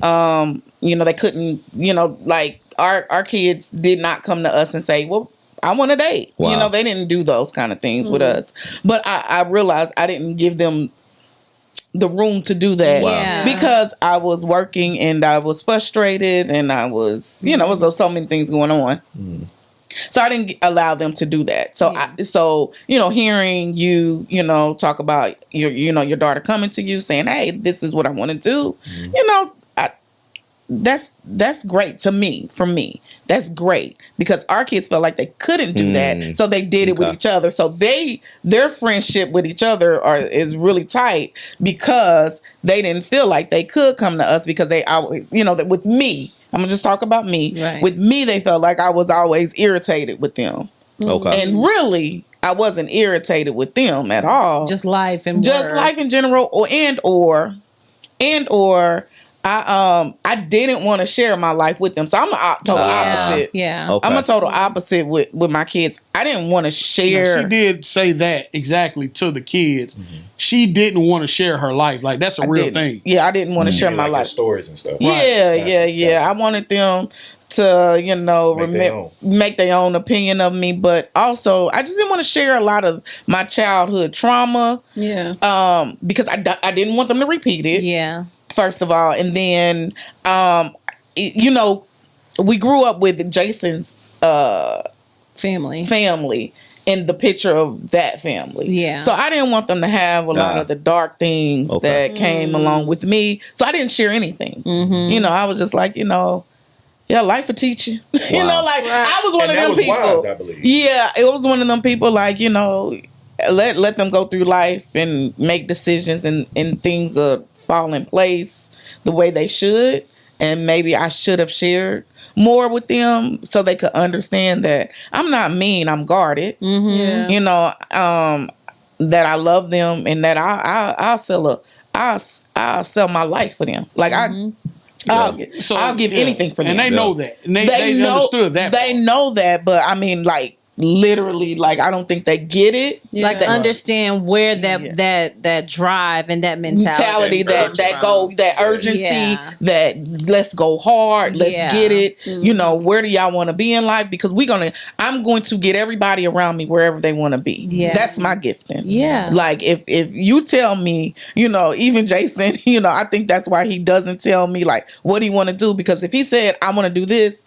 Speaker 3: couldn't, like our kids did not come to us and say, well, I want a date.
Speaker 2: Wow.
Speaker 3: They didn't do those kind of things with us. But I realized I didn't give them the room to do that.
Speaker 2: Wow.
Speaker 5: Yeah.
Speaker 3: Because I was working and I was frustrated and I was, there was so many things going on. So I didn't allow them to do that. So hearing you, talk about your daughter coming to you saying, "Hey, this is what I want to do," that's great to me. For me, that's great because our kids felt like they couldn't do that, so they did it with
Speaker 2: Okay.
Speaker 3: each other. So their friendship with each other is really tight because they didn't feel like they could come to us because they always, that with me. I'm gonna just talk about me.
Speaker 5: Right.
Speaker 3: With me, they felt like I was always irritated with them,
Speaker 2: Okay.
Speaker 3: and really, I wasn't irritated with them at all.
Speaker 5: Just life and
Speaker 3: Just
Speaker 5: work.
Speaker 3: life in general, or I didn't want to share my life with them. So I'm a total opposite.
Speaker 5: Yeah.
Speaker 2: Okay.
Speaker 3: I'm a total opposite with my kids. I didn't want to share.
Speaker 4: She did say that exactly to the kids. She didn't want to share her life. Like that's a
Speaker 3: I
Speaker 4: real
Speaker 3: didn't.
Speaker 4: thing.
Speaker 3: Yeah, I didn't want to share
Speaker 1: like
Speaker 3: my
Speaker 1: their
Speaker 3: life.
Speaker 1: stories and stuff.
Speaker 3: Yeah,
Speaker 1: Gotcha,
Speaker 3: yeah.
Speaker 1: gotcha.
Speaker 3: I wanted them to,
Speaker 1: Make their own.
Speaker 3: make their own opinion of me, but also I just didn't want to share a lot of my childhood trauma.
Speaker 6: Yeah.
Speaker 3: Because I didn't want them to repeat it.
Speaker 5: Yeah.
Speaker 3: First of all, and then we grew up with Jason's
Speaker 5: Family.
Speaker 3: family in the picture of that family.
Speaker 5: Yeah.
Speaker 3: So I didn't want them to have a lot of the dark things
Speaker 2: Okay.
Speaker 3: that came along with me. So I didn't share anything. I was just like, life will teach you. I was one
Speaker 1: And
Speaker 3: of
Speaker 1: that
Speaker 3: them
Speaker 1: was
Speaker 3: people.
Speaker 1: wise, I believe.
Speaker 3: Yeah, it was one of them people like, let them go through life and make decisions and things fall in place the way they should. and maybe I should have shared more with them so they could understand that I'm not mean, I'm guarded.
Speaker 6: Yeah.
Speaker 3: You know, that I love them and that I'll sell my life for them. Like I'll give anything for them.
Speaker 4: And they know that. And they
Speaker 3: know,
Speaker 4: understood that.
Speaker 3: They know that, but I mean, like, literally, like, I don't think they get it.
Speaker 6: Yeah.
Speaker 5: Like understand where that drive and that mentality
Speaker 3: that urgency,
Speaker 5: Yeah.
Speaker 3: that let's go hard, let's
Speaker 5: Yeah.
Speaker 3: get it. You know, where do y'all want to be in life? Because I'm going to get everybody around me wherever they want to be.
Speaker 5: Yeah.
Speaker 3: That's my gifting.
Speaker 5: Yeah.
Speaker 3: Like if you tell me, you know, even Jason, you know, I think that's why he doesn't tell me like what he want to do, because if he said I want to do this,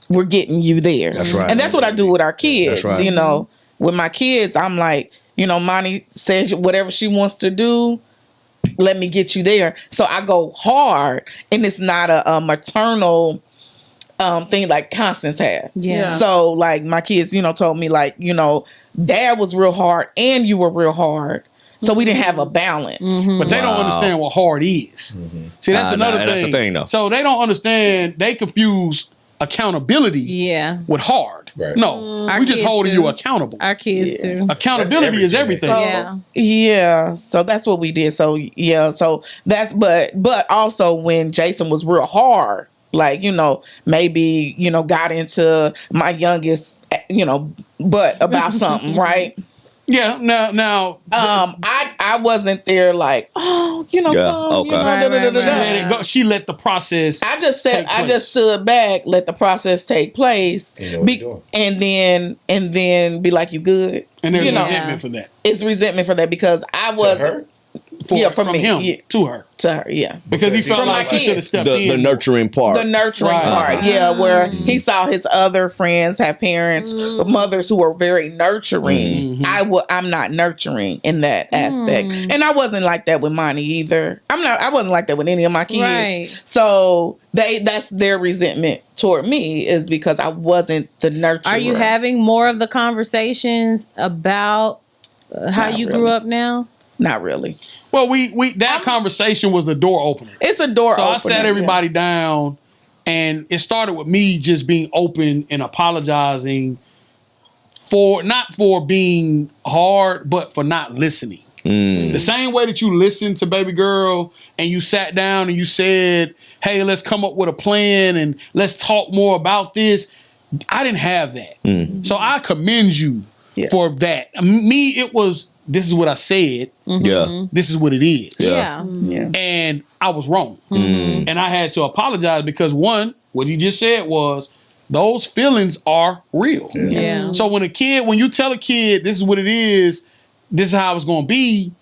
Speaker 3: we're getting you there.
Speaker 2: That's right.
Speaker 3: And that's what I do with our kids.
Speaker 2: That's right.
Speaker 3: You know, with my kids, I'm like, you know, Monty says whatever she wants to do, let me get you there. So I go hard, and it's not a maternal thing like Constance had.
Speaker 5: Yeah.
Speaker 3: So like my kids, you know, told me like, you know, Dad was real hard and you were real hard. So we didn't have a balance.
Speaker 4: But they don't understand what hard is. See, that's another thing.
Speaker 2: That's the thing, though.
Speaker 4: So they don't understand. They confuse accountability
Speaker 5: Yeah.
Speaker 4: with hard.
Speaker 1: Right.
Speaker 4: No,
Speaker 5: Our
Speaker 4: we just
Speaker 5: kids
Speaker 4: holding
Speaker 5: do.
Speaker 4: you accountable.
Speaker 5: Our kids
Speaker 3: Yeah.
Speaker 5: too.
Speaker 4: Accountability is everything.
Speaker 5: Yeah.
Speaker 3: Yeah, so that's what we did. So yeah, so that's but also when Jason was real hard, like, you know, maybe, you know, got into my youngest, you know, butt about something, right?
Speaker 4: Yeah. Now.
Speaker 3: I wasn't there like, oh, you know,
Speaker 2: Yeah,
Speaker 3: come, you
Speaker 2: okay.
Speaker 3: know,
Speaker 5: Right,
Speaker 3: da, da, da,
Speaker 5: right,
Speaker 3: da,
Speaker 4: She
Speaker 3: da.
Speaker 5: right.
Speaker 4: let it go. She let the process.
Speaker 3: I just said,
Speaker 4: take
Speaker 3: I
Speaker 4: place.
Speaker 3: just stood back, let the process take place,
Speaker 1: You know what you're doing.
Speaker 3: and then be like, you good?
Speaker 4: And there's
Speaker 3: you know,
Speaker 4: resentment for that.
Speaker 3: it's resentment for that because I was
Speaker 1: her?
Speaker 3: for
Speaker 4: from
Speaker 3: me,
Speaker 4: him
Speaker 3: yeah,
Speaker 4: to her.
Speaker 3: to her, yeah.
Speaker 4: Because he felt
Speaker 3: From my
Speaker 4: like she should have
Speaker 3: kids.
Speaker 4: stepped
Speaker 2: The
Speaker 4: in.
Speaker 2: nurturing part.
Speaker 3: The nurturing
Speaker 4: Right.
Speaker 3: part, yeah, where he saw his other friends have parents, mothers who were very nurturing. I'm not nurturing in that aspect, and I wasn't like that with Monty either. I wasn't like that with any of my kids.
Speaker 5: Right.
Speaker 3: So that's their resentment toward me is because I wasn't the nurturer.
Speaker 5: Are you having more of the conversations about how
Speaker 3: Not
Speaker 5: you grew
Speaker 3: really.
Speaker 5: up now?
Speaker 3: Not really.
Speaker 4: Well, we that conversation was the door opener.
Speaker 3: It's a door.
Speaker 4: So I
Speaker 3: opener,
Speaker 4: sat everybody down, and it started with me just being open and apologizing not for being hard, but for not listening. The same way that you listened to baby girl and you sat down and you said, hey, let's come up with a plan and let's talk more about this. I didn't have that. So I commend you
Speaker 3: Yeah.
Speaker 4: for that. Me, it was, this is what I said.
Speaker 2: Yeah.
Speaker 4: This is what it is.
Speaker 5: Yeah.
Speaker 3: Yeah.
Speaker 4: And I was wrong. And I had to apologize because one, what he just said was, those feelings are real.
Speaker 5: Yeah.
Speaker 4: So when you tell a kid this is what it is, this is how it's going to be,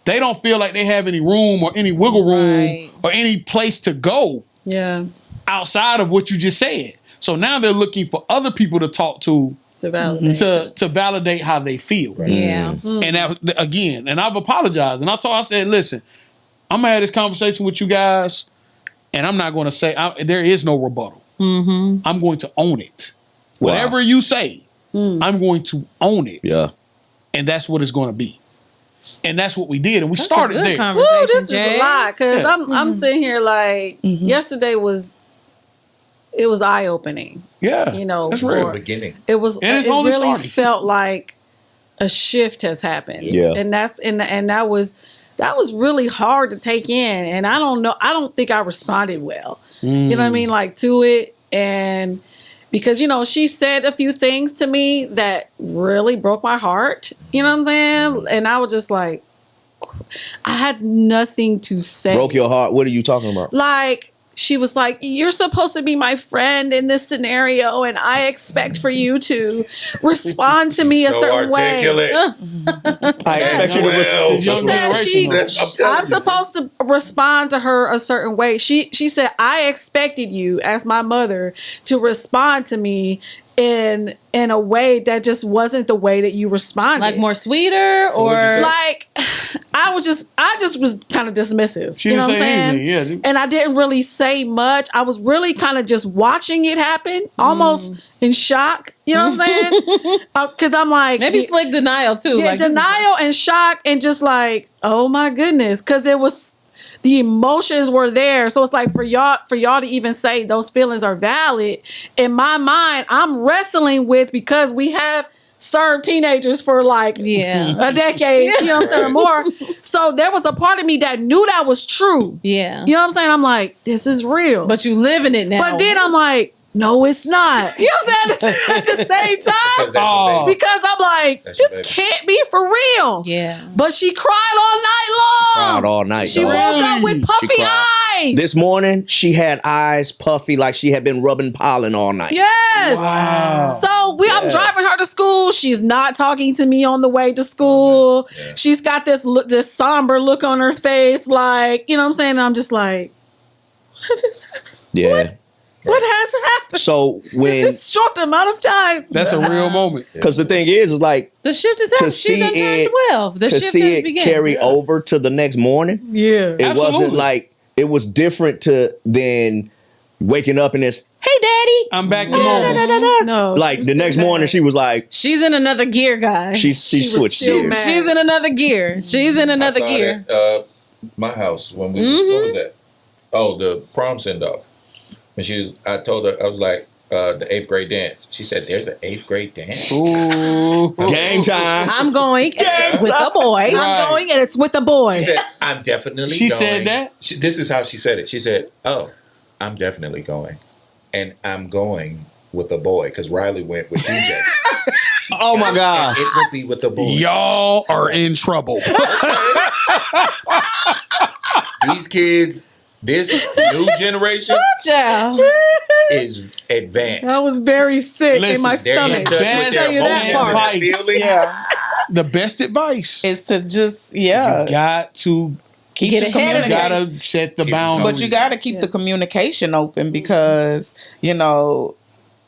Speaker 4: they don't feel like they have any room or any wiggle room
Speaker 5: Right.
Speaker 4: or any place to go
Speaker 6: Yeah.
Speaker 4: outside of what you just said. So now they're looking for other people to talk to
Speaker 6: To validate.
Speaker 4: to validate how they feel.
Speaker 5: Yeah.
Speaker 4: And that again, and I've apologized, and I said, listen, I'm gonna have this conversation with you guys, and I'm not going to say there is no rebuttal. I'm going to own it.
Speaker 2: Wow.
Speaker 4: Whatever you say, I'm going to own it.
Speaker 2: Yeah.
Speaker 4: And that's what it's going to be. And that's what we did, and we
Speaker 5: That's a
Speaker 4: started
Speaker 5: good
Speaker 4: there.
Speaker 5: conversation,
Speaker 6: Woo, this is
Speaker 5: Jay.
Speaker 6: a lot because
Speaker 4: Yeah.
Speaker 6: I'm sitting here like yesterday was eye opening.
Speaker 4: Yeah,
Speaker 6: You know,
Speaker 4: that's
Speaker 6: for-
Speaker 4: real.
Speaker 1: The beginning.
Speaker 6: It was.
Speaker 4: And it's
Speaker 6: It
Speaker 4: only
Speaker 6: really
Speaker 4: starting.
Speaker 6: felt like a shift has happened.
Speaker 2: Yeah.
Speaker 6: and that was really hard to take in. And I don't know. I don't think I responded well. You know what I mean? Like to it, and because she said a few things to me that really broke my heart. You know what I'm saying? And I was just like, I had nothing to say.
Speaker 2: Broke your heart. What are you talking about?
Speaker 6: Like, she was like, you're supposed to be my friend in this scenario, and I expect for you to respond to me a
Speaker 1: So
Speaker 6: certain
Speaker 1: articulate.
Speaker 2: I expect you to
Speaker 1: Well,
Speaker 4: It's young
Speaker 6: way. She said
Speaker 4: generation, though.
Speaker 1: I'm telling
Speaker 6: I'm
Speaker 1: you.
Speaker 6: supposed to respond to her a certain way. She said, I expected you as my mother to respond to me in a way that just wasn't the way that you responded.
Speaker 5: Like more sweeter
Speaker 1: So what'd you say?
Speaker 5: or
Speaker 6: Like, I just was kind of dismissive.
Speaker 4: She
Speaker 6: you
Speaker 4: didn't
Speaker 6: know what I'm
Speaker 4: say
Speaker 6: saying?
Speaker 4: anything. Yeah,
Speaker 6: And I didn't really say much. I was really kind of just watching it happen, almost in shock. You know what I'm saying? Because I'm like,
Speaker 5: maybe it's like denial too.
Speaker 6: yeah,
Speaker 5: Like this is-
Speaker 6: denial and shock, and just like, oh my goodness, because the emotions were there. So it's like for y'all to even say those feelings are valid, in my mind, I'm wrestling with, because we have served teenagers for like a decade, you know what I'm saying, or more. So there was a part of me that knew that was true.
Speaker 5: Yeah.
Speaker 6: You know what I'm saying? I'm like, this is real.
Speaker 5: But you live in it now.
Speaker 6: But then I'm like, no, it's not. You know what I'm saying? At the same time. Because I'm like, this can't be for real.
Speaker 5: Yeah.
Speaker 6: But she cried all night long.
Speaker 2: Cried all night.
Speaker 6: She
Speaker 2: dog.
Speaker 6: woke up with puffy eyes.
Speaker 2: This morning, she had eyes puffy like she had been rubbing pollen all night.
Speaker 6: Yes.
Speaker 4: Wow.
Speaker 6: So I'm driving her to school. She's not talking to me on the way to school.
Speaker 1: Yeah.
Speaker 6: She's got this somber look on her face, like, you know what I'm saying? And I'm just like, what is that?
Speaker 2: Yeah.
Speaker 6: What has happened?
Speaker 2: So
Speaker 6: in
Speaker 2: when,
Speaker 6: this short amount of time?
Speaker 4: That's a real moment.
Speaker 2: because the thing is like
Speaker 5: The shift is
Speaker 2: to
Speaker 5: up. She done
Speaker 2: see
Speaker 5: turned
Speaker 2: it,
Speaker 5: 12. The
Speaker 2: to
Speaker 5: shift
Speaker 2: see
Speaker 5: has
Speaker 2: it
Speaker 5: begun.
Speaker 2: carry over to the next morning.
Speaker 6: Yeah.
Speaker 2: It wasn't
Speaker 4: Absolutely.
Speaker 2: like it was different than waking up and it's, hey daddy.
Speaker 4: I'm back to normal.
Speaker 6: No.
Speaker 2: Like the next morning, she was like,
Speaker 5: She's in another gear, guys.
Speaker 2: she
Speaker 6: was
Speaker 2: switched
Speaker 6: still
Speaker 2: gears.
Speaker 6: mad.
Speaker 5: She's in another gear. She's in another
Speaker 1: I saw
Speaker 5: gear.
Speaker 1: that, my house when we what was that? Oh, the prom send off. And I told her, I was like, the 8th grade dance. She said, "There's an 8th grade dance."
Speaker 4: Ooh.
Speaker 2: Game time.
Speaker 5: I'm going with a boy.
Speaker 4: Right.
Speaker 6: I'm going and it's with a boy.
Speaker 1: She said, "I'm definitely."
Speaker 4: She
Speaker 1: going.
Speaker 4: said that?
Speaker 1: This is how she said it. She said, "Oh, I'm definitely going, and I'm going with a boy because Riley went with DJ.
Speaker 2: Oh my gosh.
Speaker 1: It will be with a boy."
Speaker 4: Y'all are in trouble.
Speaker 1: These kids, this new generation
Speaker 5: Child.
Speaker 1: is advanced.
Speaker 6: I was very sick in
Speaker 4: Listen,
Speaker 6: my
Speaker 1: They're in
Speaker 6: stomach.
Speaker 1: touch
Speaker 4: Best
Speaker 1: with their
Speaker 6: tell you that
Speaker 1: emotions
Speaker 6: part.
Speaker 1: and their
Speaker 4: Advice.
Speaker 1: feelings.
Speaker 3: Yeah.
Speaker 4: The best advice.
Speaker 3: It's to just,
Speaker 4: You got to
Speaker 3: keep
Speaker 5: Get
Speaker 3: the
Speaker 5: ahead of
Speaker 3: communication.
Speaker 4: gotta set the
Speaker 1: Keep it
Speaker 4: boundaries.
Speaker 3: But you got to keep the communication open because, you know,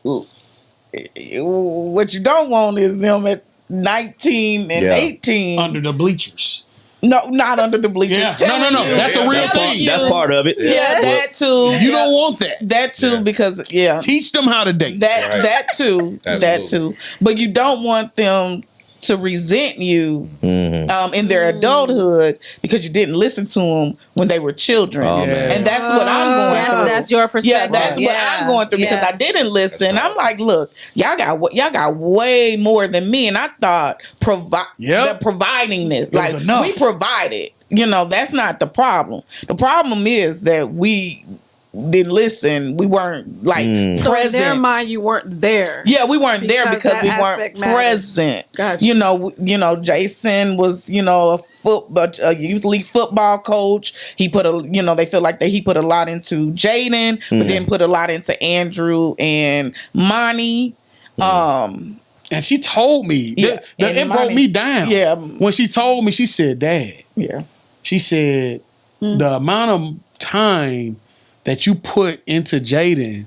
Speaker 3: what you don't want is them at 19 and
Speaker 2: Yeah.
Speaker 3: 18.
Speaker 4: under the bleachers.
Speaker 3: No, not under the bleachers.
Speaker 4: Yeah.
Speaker 3: Telling
Speaker 4: No.
Speaker 3: you-
Speaker 4: That's a real
Speaker 2: That's part,
Speaker 4: thing.
Speaker 2: that's part of it.
Speaker 3: Yeah, that too.
Speaker 4: You don't want that.
Speaker 3: That too,
Speaker 1: Yeah.
Speaker 3: because
Speaker 4: Teach them how to date.
Speaker 3: that
Speaker 1: Right.
Speaker 3: that too, that
Speaker 1: Absolutely.
Speaker 3: too. But you don't want them to resent you in their adulthood because you didn't listen to them when they were children,
Speaker 2: Oh, man.
Speaker 3: and that's what I'm going through.
Speaker 5: That's your
Speaker 3: Yeah,
Speaker 5: perspective.
Speaker 3: that's what I'm going through because I didn't listen. I'm like, look, y'all got way more than me, and I thought
Speaker 4: Yep.
Speaker 3: providing this, like
Speaker 4: enough.
Speaker 3: we provided. You know, that's not the problem. The problem is that we didn't listen. We weren't like
Speaker 6: So in
Speaker 3: present.
Speaker 6: their mind, you weren't there.
Speaker 3: Yeah, we weren't there
Speaker 6: Because
Speaker 3: because
Speaker 6: that
Speaker 3: we
Speaker 6: aspect
Speaker 3: weren't
Speaker 6: matters.
Speaker 3: present.
Speaker 6: Gotcha.
Speaker 3: You know, Jason was, a youth league football coach. He put they feel like that he put a lot into Jaden, but then put a lot into Andrew and Monty.
Speaker 4: And she told me.
Speaker 3: Yeah, and
Speaker 4: It broke
Speaker 3: money.
Speaker 4: me down.
Speaker 3: Yeah.
Speaker 4: When she told me, she said, "Dad,"
Speaker 3: Yeah,
Speaker 4: she said, the amount of time that you put into Jaden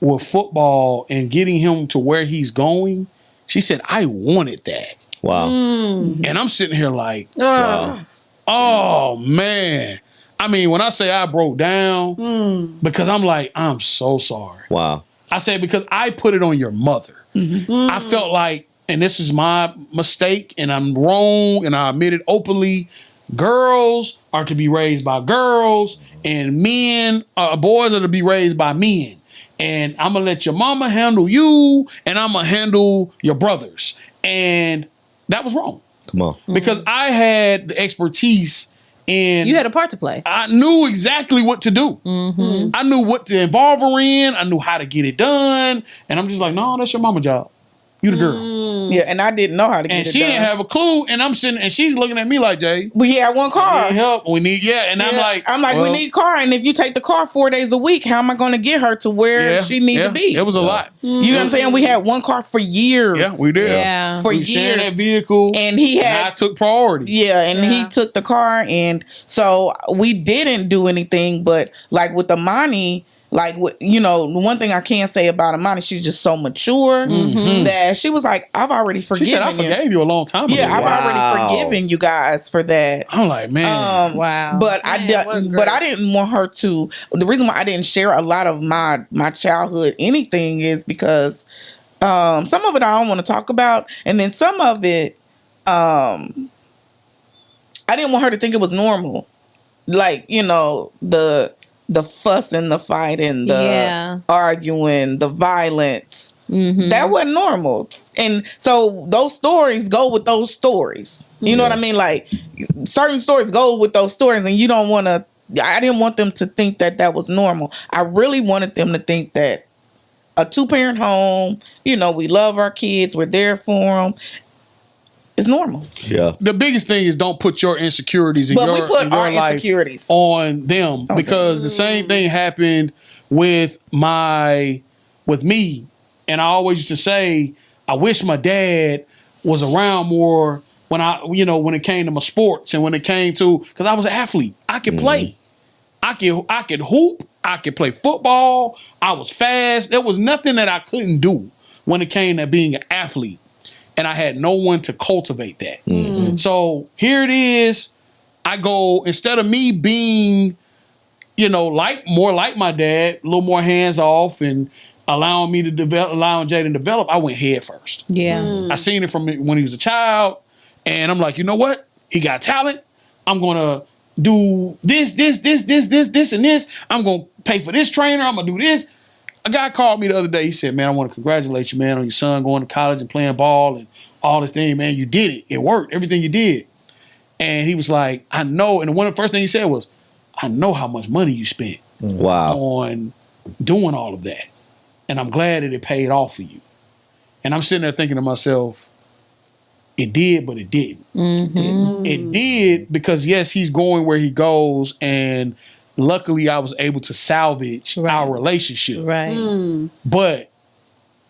Speaker 4: with football and getting him to where he's going, she said, I wanted that.
Speaker 2: Wow.
Speaker 4: And I'm sitting here like,
Speaker 6: Wow.
Speaker 4: oh man. I mean, when I say I broke down, because I'm like, I'm so sorry.
Speaker 2: Wow.
Speaker 4: I say because I put it on your mother. I felt like, and this is my mistake, and I'm wrong, and I admit it openly. Girls are to be raised by girls, and boys are to be raised by men. And I'm gonna let your mama handle you, and I'm gonna handle your brothers. And that was wrong
Speaker 2: Come on.
Speaker 4: because I had the expertise in.
Speaker 5: You had a part to play.
Speaker 4: I knew exactly what to do. I knew what to involve her in. I knew how to get it done. And I'm just like, no, that's your mama job. You the girl.
Speaker 3: yeah, and I didn't know how to get
Speaker 4: And
Speaker 3: it
Speaker 4: she
Speaker 3: done.
Speaker 4: didn't have a clue. And I'm sitting, and she's looking at me like, Jay,
Speaker 3: We had one
Speaker 4: we
Speaker 3: car.
Speaker 4: need help. We need, And
Speaker 3: Yeah,
Speaker 4: I'm like,
Speaker 3: we
Speaker 4: well,
Speaker 3: need a car, and if you take the car 4 days a week, how am I going to get her to where she need to be?
Speaker 4: It was a lot.
Speaker 3: You know what I'm saying? We had one car for years.
Speaker 4: Yeah, we did.
Speaker 5: Yeah.
Speaker 3: For
Speaker 4: We shared that
Speaker 3: years.
Speaker 4: vehicle.
Speaker 3: And he
Speaker 4: and
Speaker 3: had
Speaker 4: I took priority.
Speaker 3: Yeah, and he took the car, and so we didn't do anything. But like with Amani, like the one thing I can say about Amani, she's just so mature that she was like, "I've already
Speaker 4: She
Speaker 3: forgiven
Speaker 4: said, I
Speaker 3: you."
Speaker 4: forgave you a long time ago.
Speaker 3: Yeah, I've
Speaker 2: Wow.
Speaker 3: already forgiven you guys for that.
Speaker 4: I'm like, man.
Speaker 5: Wow.
Speaker 3: But
Speaker 6: Man, what
Speaker 3: but I
Speaker 6: grace.
Speaker 3: didn't want her to. The reason why I didn't share a lot of my childhood anything is because some of it I don't want to talk about, and then some of it I didn't want her to think it was normal. like, you know, the fuss and the fight and the arguing, the violence. That wasn't normal. And so those stories go with those stories. You know what I mean? Like, certain stories go with those stories, and you don't want to. I didn't want them to think that that was normal. I really wanted them to think that a 2-parent home, you know, we love our kids, we're there for them. It's normal.
Speaker 2: Yeah.
Speaker 4: The biggest thing is don't put your insecurities in
Speaker 3: But we
Speaker 4: your,
Speaker 3: put
Speaker 4: in your
Speaker 3: our
Speaker 4: life
Speaker 3: insecurities
Speaker 4: on them, because the same thing happened with me. And I always used to say, I wish my dad was around more when it came to my sports and when it came to, because I was an athlete. I could play. I could hoop. I could play football. I was fast. There was nothing that I couldn't do when it came to being an athlete. And I had no one to cultivate that. So here it is. I go, instead of me being, more like my dad, a little more hands off and allowing me to develop, allowing Jaden to develop, I went head first.
Speaker 5: Yeah.
Speaker 4: I seen it from when he was a child. And I'm like, you know what? He got talent. I'm going to do this, and this. I'm going to pay for this trainer. I'm going to do this. A guy called me the other day. He said, man, I want to congratulate you, man, on your son going to college and playing ball and all this thing, man. You did it. It worked. Everything you did. And he was like, I know. And one of the first things he said was, I know how much money you spent on doing all of that. And I'm glad that it paid off for you. And I'm sitting there thinking to myself, it did, but it didn't. It did because, yes, he's going where he goes. And luckily, I was able to salvage our relationship.
Speaker 5: Right.
Speaker 4: But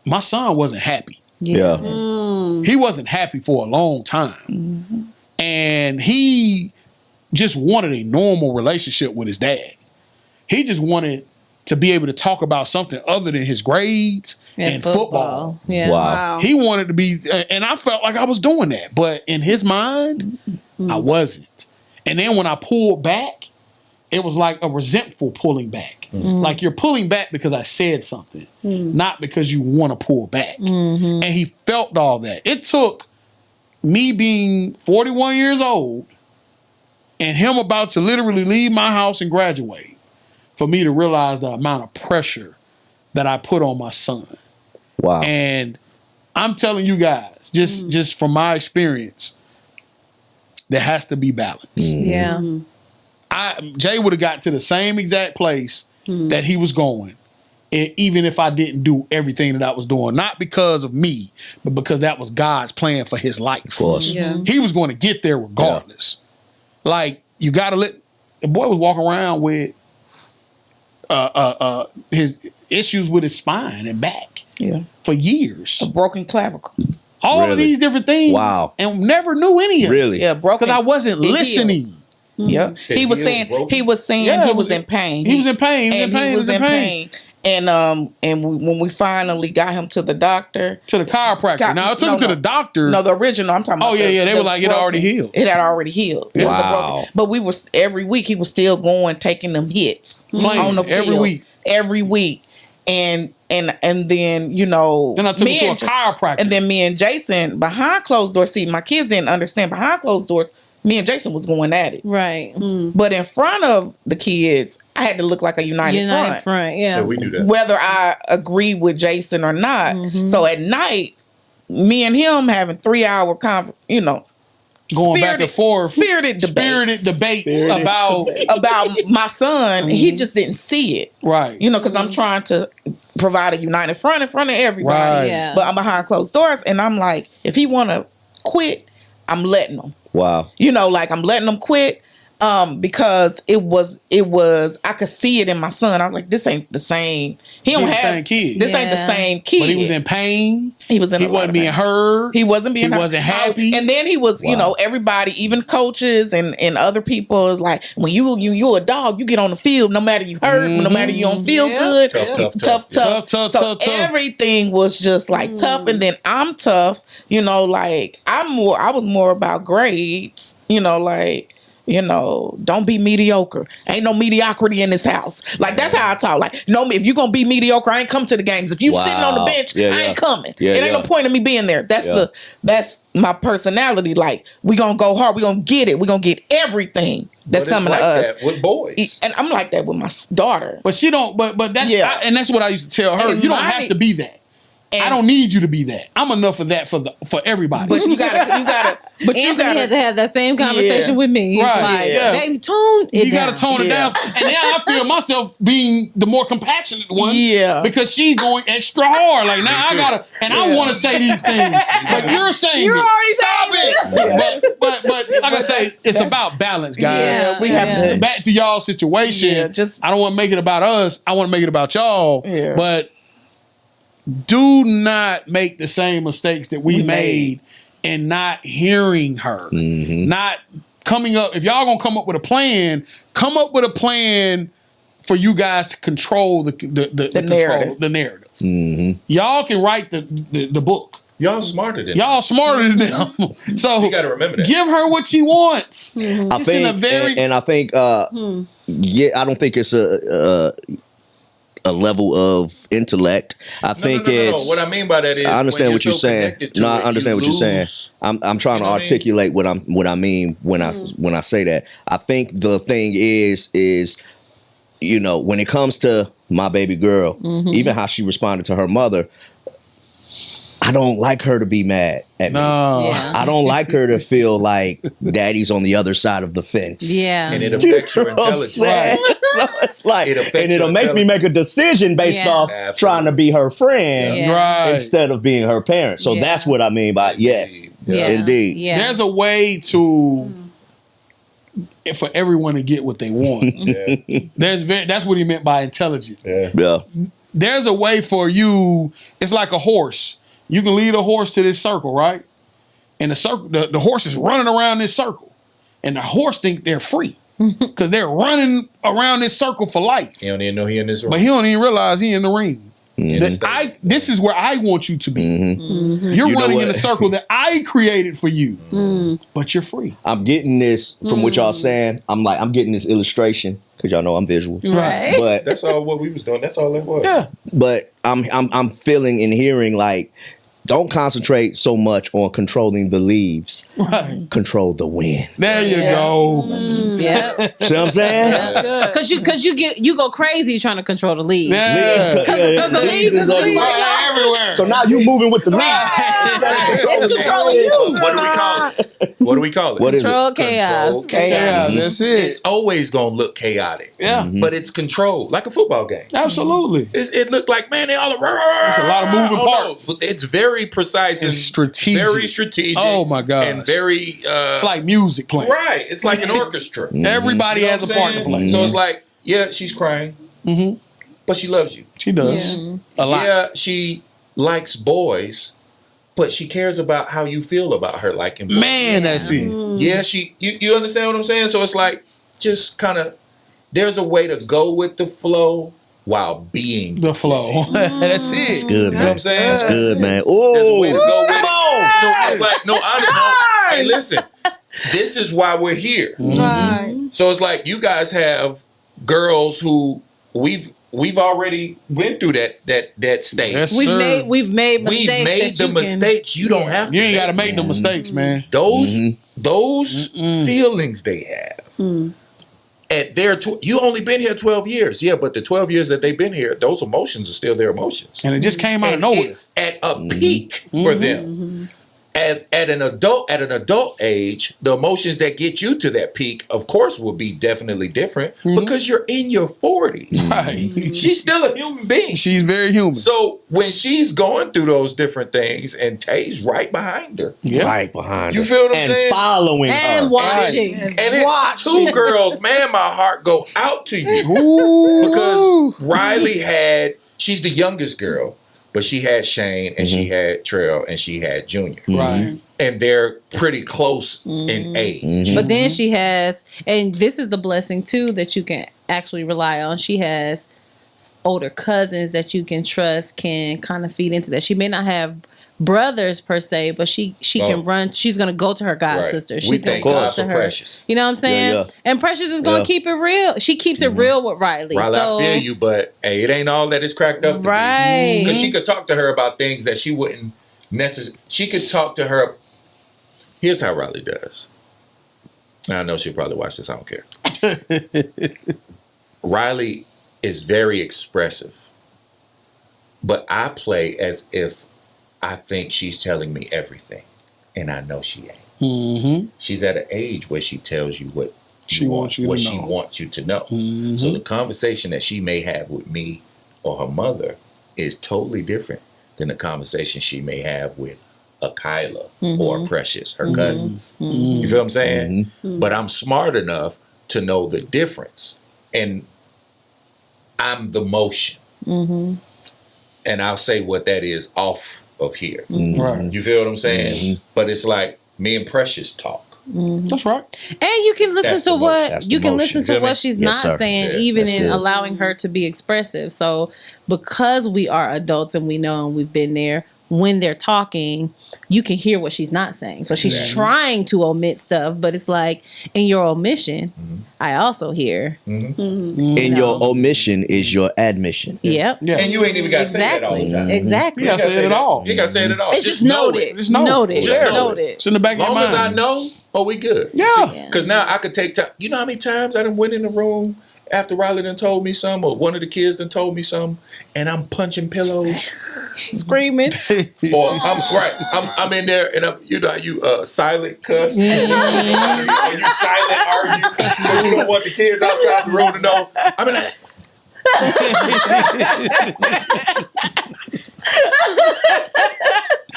Speaker 4: my son wasn't happy.
Speaker 2: Yeah.
Speaker 4: He wasn't happy for a long time. And he just wanted a normal relationship with his dad. He just wanted to be able to talk about something other than his grades and football.
Speaker 5: Yeah.
Speaker 2: Wow.
Speaker 4: He wanted to be, and I felt like I was doing that. But in his mind, I wasn't. And then when I pulled back, it was like a resentful pulling back. Like you're pulling back because I said something, not because you want to pull back. And he felt all that. It took me being 41 years old and him about to literally leave my house and graduate for me to realize the amount of pressure that I put on my son.
Speaker 2: Wow.
Speaker 4: And I'm telling you guys, just from my experience, there has to be balance.
Speaker 5: Yeah.
Speaker 4: Jay would have got to the same exact place that he was going, even if I didn't do everything that I was doing. Not because of me, but because that was God's plan for his life.
Speaker 2: Of course.
Speaker 6: Yeah.
Speaker 4: He was going to get there regardless. Like, you got to the boy was walking around with his issues with his spine and back for years.
Speaker 3: A broken clavicle.
Speaker 4: All of these different things.
Speaker 2: Wow.
Speaker 4: And never knew any of it.
Speaker 2: Really?
Speaker 3: Yeah, broken.
Speaker 4: Because I wasn't
Speaker 3: It
Speaker 4: listening.
Speaker 3: healed. Yeah. He was saying he was in pain.
Speaker 4: He was in pain.
Speaker 3: He was in pain. And when we finally got him to the doctor,
Speaker 4: To the chiropractor. Now, I took him to the doctor.
Speaker 3: No, the original. I'm talking about.
Speaker 4: Oh, yeah. They were like, it already healed.
Speaker 3: It had already healed. It was a
Speaker 2: Wow.
Speaker 3: broken- But we were every week he was still going, taking them hits
Speaker 4: Playing
Speaker 3: on the field
Speaker 4: every week.
Speaker 3: And then
Speaker 4: Then I took him to a chiropractor.
Speaker 3: and then me and Jason behind closed doors. See, my kids didn't understand behind closed doors. Me and Jason was going at it,
Speaker 5: Right.
Speaker 3: but in front of the kids, I had to look like a united front.
Speaker 1: Yeah, we do that.
Speaker 3: Whether I agree with Jason or not. So at night, me and him having 3-hour
Speaker 4: Going back and forth.
Speaker 3: spirited
Speaker 4: debates about
Speaker 3: my son. He just didn't see it,
Speaker 4: right.
Speaker 3: because I'm trying to provide a united front in front of everybody.
Speaker 4: Right.
Speaker 5: Yeah.
Speaker 3: But I'm behind closed doors, and I'm like, if he want to quit, I'm letting him.
Speaker 2: Wow.
Speaker 3: I'm letting him quit. Because it was I could see it in my son. I was like, this ain't the same. He don't
Speaker 4: the
Speaker 3: have
Speaker 4: same kid.
Speaker 3: This ain't the same kid.
Speaker 4: But he was in pain.
Speaker 3: He was in.
Speaker 4: He
Speaker 3: a lot
Speaker 4: wasn't
Speaker 3: of
Speaker 4: being
Speaker 3: pain.
Speaker 4: heard.
Speaker 3: He wasn't being.
Speaker 4: He wasn't happy.
Speaker 3: And then he was, everybody, even coaches and other people, is like, when you're a dog, you get on the field, no matter you hurt, no matter you don't feel good, tough. Everything was just like tough, and then I'm tough. I was more about grades. Don't be mediocre. Ain't no mediocrity in this house. Like, that's how I talk. Like, no, if you're going to be mediocre, I ain't come to the games. If you sitting on the bench, I ain't coming. It ain't no point in me being there. That's my personality. Like, we going to go hard. We going to get it. We going to get everything. that's
Speaker 1: But it's
Speaker 3: coming
Speaker 1: like
Speaker 3: to us.
Speaker 1: that with boys.
Speaker 3: And I'm like that with my daughter.
Speaker 4: But she don't. But that's
Speaker 3: Yeah.
Speaker 4: and that's what I used to tell her.
Speaker 3: And
Speaker 4: You don't
Speaker 3: my-
Speaker 4: have to be that.
Speaker 3: And-
Speaker 4: I don't need you to be that. I'm enough of that for everybody.
Speaker 3: But you gotta. But you
Speaker 5: Anthony had to
Speaker 3: gotta.
Speaker 5: have that same conversation
Speaker 3: Yeah.
Speaker 5: with me. He's
Speaker 4: Right,
Speaker 5: like,
Speaker 4: yeah.
Speaker 5: baby, tone it
Speaker 4: you
Speaker 5: down.
Speaker 4: got to tone it
Speaker 3: Yeah.
Speaker 4: down. And now I feel myself being the more compassionate one.
Speaker 3: Yeah.
Speaker 4: Because she's going extra hard. Like now I gotta, and I want to say these things, but you're saying
Speaker 6: You're
Speaker 4: it.
Speaker 6: already
Speaker 4: Stop
Speaker 6: saying
Speaker 4: it. But like I say, it's about balance, guys.
Speaker 3: Yeah, we have
Speaker 5: Yeah.
Speaker 3: to.
Speaker 4: Back to y'all situation.
Speaker 3: Yeah, just-
Speaker 4: I don't want to make it about us. I want to make it about y'all.
Speaker 3: Yeah.
Speaker 4: But do not make the same mistakes that we made in not hearing her. Not coming up. If y'all gonna come up with a plan, come up with a plan for you guys to control the
Speaker 3: narrative.
Speaker 4: the narrative. Y'all can write the book.
Speaker 1: Y'all smarter than
Speaker 4: Y'all smarter than them. So
Speaker 1: You gotta remember that.
Speaker 4: give her what she wants.
Speaker 2: I
Speaker 4: Just
Speaker 2: think,
Speaker 4: in a very
Speaker 2: and I think, yeah, I don't think it's a level of intellect. I think
Speaker 1: no.
Speaker 2: it's.
Speaker 1: What I mean by that is
Speaker 2: I understand
Speaker 1: when
Speaker 2: what you're
Speaker 1: so
Speaker 2: saying.
Speaker 1: connected to
Speaker 2: No, I
Speaker 1: it,
Speaker 2: understand
Speaker 1: you
Speaker 2: what you're saying.
Speaker 1: lose.
Speaker 2: I'm trying
Speaker 1: You
Speaker 2: to
Speaker 1: know what I mean?
Speaker 2: articulate what I mean when I say that. I think the thing is when it comes to my baby girl, even how she responded to her mother, I don't like her to be mad at me.
Speaker 4: no.
Speaker 5: Yeah.
Speaker 2: I don't like her to feel like daddy's on the other side of the fence.
Speaker 5: Yeah.
Speaker 1: And it affects your
Speaker 2: You know what I'm
Speaker 1: intelligence.
Speaker 2: saying? So it's like,
Speaker 1: It affects
Speaker 2: and it'll
Speaker 1: your
Speaker 2: make me make a
Speaker 1: intelligence.
Speaker 2: decision based
Speaker 5: Yeah.
Speaker 2: off
Speaker 1: Absolutely.
Speaker 2: trying to be her friend
Speaker 5: Yeah.
Speaker 4: Right.
Speaker 2: instead of being her parent. So
Speaker 5: Yeah.
Speaker 2: that's what I mean by yes,
Speaker 5: Yeah.
Speaker 2: indeed.
Speaker 5: Yeah.
Speaker 4: There's a way to for everyone to get what they want.
Speaker 1: Yeah.
Speaker 4: That's what he meant by intelligent.
Speaker 1: Yeah.
Speaker 2: Yeah.
Speaker 4: There's a way for you. It's like a horse. You can lead a horse to this circle, right? And the circle, the horse is running around this circle, and the horse think they're free because they're running around this circle for life.
Speaker 1: You don't even know he in this room.
Speaker 4: But he don't even realize he in the ring.
Speaker 1: Yeah.
Speaker 4: This is where I want you to be. You're
Speaker 2: You know
Speaker 4: running in
Speaker 2: what?
Speaker 4: the circle that I created for you, but you're free.
Speaker 2: I'm getting this from what y'all saying. I'm getting this illustration because y'all know I'm visual.
Speaker 5: Right.
Speaker 2: But
Speaker 1: That's all what we was doing. That's all it was.
Speaker 4: Yeah.
Speaker 2: but I'm feeling and hearing like, don't concentrate so much on controlling the leaves.
Speaker 4: Right.
Speaker 2: Control the wind.
Speaker 4: There you go.
Speaker 5: Yeah.
Speaker 2: See what I'm saying?
Speaker 6: That's good.
Speaker 5: Cause you go crazy trying to control the league.
Speaker 4: Yeah.
Speaker 5: Because the leaves is
Speaker 2: everywhere.
Speaker 4: Everywhere.
Speaker 2: So now you moving with the leaves.
Speaker 5: It's controlling you.
Speaker 1: What do we call it? What do we call it?
Speaker 2: What is
Speaker 5: Control
Speaker 2: it?
Speaker 5: chaos.
Speaker 1: Control chaos.
Speaker 4: Yeah, that's it.
Speaker 1: It's always gonna look chaotic.
Speaker 4: Yeah,
Speaker 1: But it's controlled, like a football game.
Speaker 4: absolutely.
Speaker 1: It looked like, man, they all
Speaker 4: It's a lot of moving parts.
Speaker 1: It's very precise and
Speaker 4: It's strategic.
Speaker 1: Very strategic.
Speaker 4: Oh, my gosh.
Speaker 1: And very
Speaker 4: It's like music playing.
Speaker 1: right. It's like an orchestra.
Speaker 4: Everybody
Speaker 1: You know
Speaker 4: has
Speaker 1: what
Speaker 4: a
Speaker 1: I'm
Speaker 4: part to
Speaker 1: saying?
Speaker 4: play.
Speaker 1: So it's like, yeah, she's crying, but she loves you.
Speaker 4: She does a lot.
Speaker 1: Yeah, she likes boys, but she cares about how you feel about her liking boys.
Speaker 4: Man, that's it.
Speaker 1: Yeah, you understand what I'm saying? So it's like, just kind of, there's a way to go with the flow while being
Speaker 4: The flow. That's it.
Speaker 2: Good,
Speaker 1: You know what
Speaker 2: man.
Speaker 1: I'm saying?
Speaker 2: That's good, man.
Speaker 1: There's a way to
Speaker 2: Ooh.
Speaker 1: go with it. So it's like, no, hey, listen, this is why we're here.
Speaker 6: Right.
Speaker 1: So it's like you guys have girls who we've already went through that stage.
Speaker 4: Yes,
Speaker 5: We've
Speaker 4: sir.
Speaker 5: made
Speaker 1: We've
Speaker 5: mistakes.
Speaker 1: made
Speaker 5: that
Speaker 1: the
Speaker 5: you
Speaker 1: mistakes. You don't have to.
Speaker 4: You ain't got to
Speaker 1: make
Speaker 4: make no mistakes, man.
Speaker 1: those feelings they have. At their you only been here 12 years. Yeah, but the 12 years that they've been here, those emotions are still their emotions.
Speaker 4: And it just came out of
Speaker 1: And
Speaker 4: nowhere.
Speaker 1: it's at a peak for them. At an adult age, the emotions that get you to that peak, of course, will be definitely different because you're in your 40s.
Speaker 4: Right.
Speaker 1: She's still a human being.
Speaker 4: She's very human.
Speaker 1: So when she's going through those different things, and Tay's right behind her,
Speaker 4: Yeah.
Speaker 2: Right behind
Speaker 1: You
Speaker 2: her.
Speaker 1: feel what I'm
Speaker 2: and
Speaker 1: saying?
Speaker 2: following
Speaker 5: And
Speaker 2: her.
Speaker 5: watching.
Speaker 1: and it's two girls, man. My heart go out to you
Speaker 4: Ooh.
Speaker 1: because Riley she's the youngest girl, but she had Shane and she had Trail and she had Junior.
Speaker 4: Right.
Speaker 1: And they're pretty close in age.
Speaker 5: But then she has, and this is the blessing too that you can actually rely on. She has older cousins that you can trust, can kind of feed into that. She may not have brothers per se, but she can run. She's gonna go to her god
Speaker 1: Right.
Speaker 5: sister.
Speaker 1: We
Speaker 5: She's gonna
Speaker 1: thank
Speaker 5: go
Speaker 1: God
Speaker 5: to
Speaker 1: for
Speaker 5: her.
Speaker 1: Precious.
Speaker 5: You know what I'm saying?
Speaker 2: Yeah.
Speaker 5: And Precious is gonna
Speaker 2: Yeah.
Speaker 5: keep it real. She keeps it real with Riley.
Speaker 1: Riley,
Speaker 5: so,
Speaker 1: I feel you, but hey, it ain't all that it's cracked up to be.
Speaker 5: right.
Speaker 1: Because she could talk to her about things that she wouldn't necessarily. She could talk to her. Here's how Riley does. I know she'll probably watch this. I don't care. Riley is very expressive, but I play as if I think she's telling me everything, and I know she ain't.
Speaker 4: Mm-hmm.
Speaker 1: She's at an age where she tells you what
Speaker 4: She wants you to
Speaker 1: what
Speaker 4: know.
Speaker 1: she wants you to know.
Speaker 4: Mm-hmm.
Speaker 1: So the conversation that she may have with me or her mother is totally different than the conversation she may have with a Kyla or a Precious, her cousins. You feel what I'm saying? But I'm smart enough to know the difference, and I'm the motion, and I'll say what that is off of here.
Speaker 4: Right.
Speaker 1: You feel what I'm saying? But it's like me and Precious talk.
Speaker 4: That's right.
Speaker 5: And you can listen
Speaker 1: That's
Speaker 5: to
Speaker 1: the
Speaker 5: what
Speaker 2: That's
Speaker 5: you
Speaker 2: the
Speaker 5: can
Speaker 2: motion.
Speaker 5: listen to
Speaker 1: Feel me?
Speaker 5: what she's
Speaker 2: Yes,
Speaker 5: not
Speaker 2: sir.
Speaker 5: saying,
Speaker 1: Yeah,
Speaker 5: even
Speaker 2: that's
Speaker 5: in
Speaker 2: good.
Speaker 5: allowing her to be expressive. So because we are adults and we know and we've been there, when they're talking, you can hear what she's not saying. So she's trying to omit stuff, but it's like in your omission, I also hear.
Speaker 2: And your omission is your admission.
Speaker 5: Yep.
Speaker 4: Yeah.
Speaker 1: And you ain't even got to say that all the
Speaker 5: Exactly.
Speaker 1: time.
Speaker 5: Exactly.
Speaker 4: You gotta say it all.
Speaker 1: You got to say it at all.
Speaker 5: It's just noted.
Speaker 4: Just know it.
Speaker 5: Noted.
Speaker 1: Just know
Speaker 5: Noted.
Speaker 1: it.
Speaker 4: It's in the back
Speaker 1: As
Speaker 4: of
Speaker 1: long
Speaker 4: your
Speaker 1: as I
Speaker 4: mind.
Speaker 1: know, we good.
Speaker 4: Yeah.
Speaker 1: Because now I could take time. You know how many times I done went in the room after Riley done told me something, or one of the kids done told me something, and I'm punching pillows,
Speaker 5: Screaming.
Speaker 1: or I'm in there and you silent cuss, or you silent argue, but you don't want the kids outside the room to know. I mean,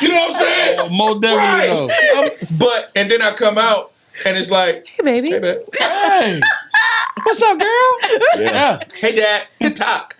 Speaker 1: you know what I'm saying?
Speaker 4: Most definitely
Speaker 1: Right. But and then I come out and it's like,
Speaker 5: Hey, baby.
Speaker 1: hey, babe.
Speaker 4: Hey, what's up, girl? Yeah.
Speaker 1: Hey, Dad, good talk.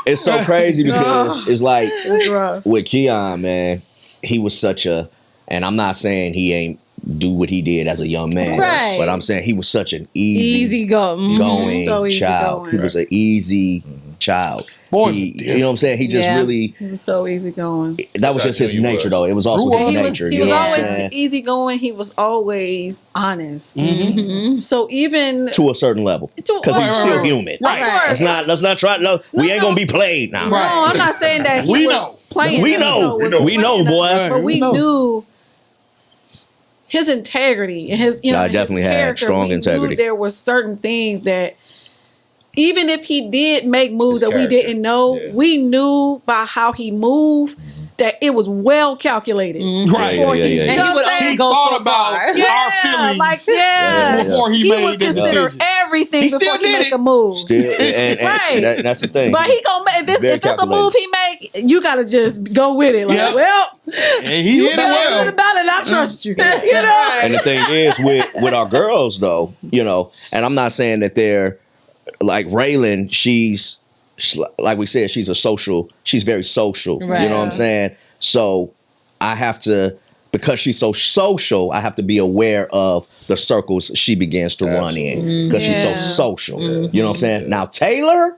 Speaker 2: It's so crazy because it's like
Speaker 6: It's rough.
Speaker 2: with Keon, man, he was such a, and I'm not saying he ain't do what he did as a young man,
Speaker 5: Right.
Speaker 2: but I'm saying he was such an easy
Speaker 5: Go.
Speaker 2: going
Speaker 6: So easy
Speaker 2: child.
Speaker 6: going.
Speaker 2: He was an easy child.
Speaker 4: Boys
Speaker 2: He-
Speaker 4: are different.
Speaker 2: you know what I'm saying? He just
Speaker 5: Yeah.
Speaker 2: really,
Speaker 6: He was so easygoing.
Speaker 2: that was
Speaker 1: That's
Speaker 2: just
Speaker 1: how
Speaker 2: his
Speaker 1: he
Speaker 2: nature
Speaker 1: was.
Speaker 2: though. It was also
Speaker 4: Drew
Speaker 2: his
Speaker 6: He was,
Speaker 2: nature.
Speaker 6: he
Speaker 2: You
Speaker 6: was
Speaker 2: know what I'm
Speaker 6: always
Speaker 2: saying?
Speaker 6: easygoing. He was always honest.
Speaker 5: Mm-hmm.
Speaker 6: So even
Speaker 2: To a certain level. Because he was still
Speaker 6: Right.
Speaker 2: human.
Speaker 4: Right.
Speaker 2: Let's not try, no, we ain't gonna be played now.
Speaker 6: No, I'm not saying that he
Speaker 4: We
Speaker 6: was
Speaker 4: know.
Speaker 6: playing.
Speaker 2: We
Speaker 6: us.
Speaker 2: know.
Speaker 6: No,
Speaker 2: We know, boy.
Speaker 6: But we
Speaker 4: We know.
Speaker 6: knew his integrity and his,
Speaker 2: I
Speaker 6: his
Speaker 2: definitely had
Speaker 6: character.
Speaker 2: strong
Speaker 6: We knew
Speaker 2: integrity.
Speaker 6: there were certain things that, even if he did make moves
Speaker 1: His
Speaker 6: that we
Speaker 1: character.
Speaker 6: didn't know,
Speaker 1: Yeah.
Speaker 6: we knew by how he moved that it was well calculated.
Speaker 4: Right.
Speaker 6: Before
Speaker 2: Yeah,
Speaker 6: he,
Speaker 2: yeah, yeah.
Speaker 6: you
Speaker 5: And
Speaker 6: know
Speaker 5: he
Speaker 6: what
Speaker 5: would
Speaker 6: I'm
Speaker 5: only
Speaker 6: saying?
Speaker 4: He
Speaker 5: go
Speaker 4: thought
Speaker 5: so
Speaker 4: about
Speaker 5: far.
Speaker 4: our feelings
Speaker 6: like yeah,
Speaker 4: before he made
Speaker 6: would
Speaker 4: the
Speaker 6: consider
Speaker 4: decision.
Speaker 6: everything
Speaker 4: He
Speaker 6: before
Speaker 4: still
Speaker 6: he
Speaker 4: did
Speaker 6: make
Speaker 4: it.
Speaker 6: a move.
Speaker 2: Still, and
Speaker 6: Right.
Speaker 2: that's the thing.
Speaker 6: But he gonna make this.
Speaker 2: Very
Speaker 6: If it's a
Speaker 2: calculated.
Speaker 6: move he make, you gotta just go with it. Like,
Speaker 4: Yep.
Speaker 6: well,
Speaker 4: And he
Speaker 6: you
Speaker 4: hit it
Speaker 6: know
Speaker 4: well.
Speaker 6: about it. I trust you. You know.
Speaker 2: And the thing is, with our girls though, you know, and I'm not saying that they're like Raylan. She's like we said, she's very social.
Speaker 5: Right.
Speaker 2: You know what I'm saying? So I have to, because she's so social, I have to be aware of the circles she begins to run in because
Speaker 6: Yeah.
Speaker 2: she's so social. You know what I'm saying? Now Taylor,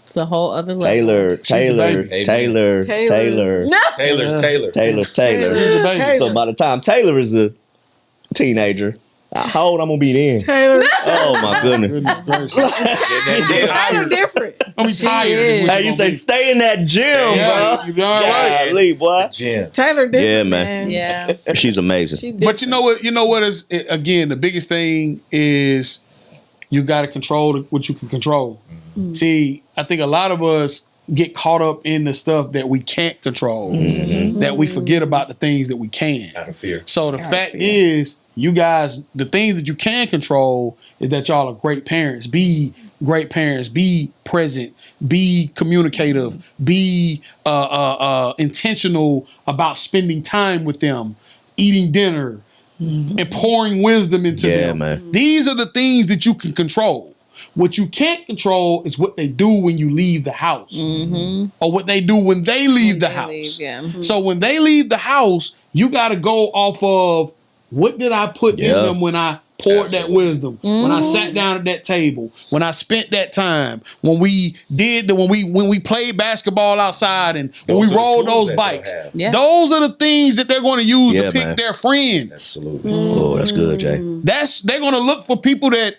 Speaker 5: It's a whole other level.
Speaker 2: Taylor,
Speaker 4: the
Speaker 2: Taylor,
Speaker 1: baby.
Speaker 2: Taylor,
Speaker 6: Taylor's-
Speaker 1: Taylor's Taylor.
Speaker 2: Taylor's Taylor.
Speaker 4: She's the baby.
Speaker 2: So by the time Taylor is a teenager, how old I'm gonna be then?
Speaker 6: Taylor,
Speaker 2: Oh my goodness!
Speaker 4: Goodness gracious.
Speaker 6: Taylor different.
Speaker 4: I'm tired.
Speaker 6: is.
Speaker 4: is what
Speaker 2: Hey,
Speaker 4: you
Speaker 2: you
Speaker 4: gonna
Speaker 2: say
Speaker 4: be.
Speaker 2: stay in that gym,
Speaker 4: Yeah,
Speaker 2: bro.
Speaker 4: you darn right.
Speaker 2: Golly, boy.
Speaker 1: Jim.
Speaker 6: Taylor different.
Speaker 2: Yeah, man.
Speaker 5: Yeah.
Speaker 2: She's amazing.
Speaker 6: She
Speaker 4: But you know what? You know what is again the biggest thing is you got to control what you can control. See, I think a lot of us get caught up in the stuff that we can't control, that we forget about the things that we can.
Speaker 1: Out of fear.
Speaker 4: So the fact is, you guys, the things that you can control is that y'all are great parents. Be great parents. Be present. Be communicative. Be intentional about spending time with them, eating dinner, and pouring wisdom into
Speaker 2: Yeah,
Speaker 4: them.
Speaker 2: man.
Speaker 4: These are the things that you can control. What you can't control is what they do when you leave the house, or what they do when they leave the house.
Speaker 5: Yeah.
Speaker 4: So when they leave the house, you got to go off of what did I put in
Speaker 2: Yeah.
Speaker 4: them when I poured that
Speaker 1: Absolutely.
Speaker 4: wisdom, when I sat down at that table, when I spent that time, when we played basketball outside, and when
Speaker 1: Those
Speaker 4: we
Speaker 1: are the
Speaker 4: rolled
Speaker 1: tools
Speaker 4: those
Speaker 1: that
Speaker 4: bikes.
Speaker 1: they'll have.
Speaker 5: Yeah.
Speaker 4: Those are the things that they're going to use
Speaker 2: Yeah,
Speaker 4: to pick
Speaker 2: man.
Speaker 4: their friends.
Speaker 1: Absolutely.
Speaker 2: Oh, that's good, Jay.
Speaker 4: They're going to look for people that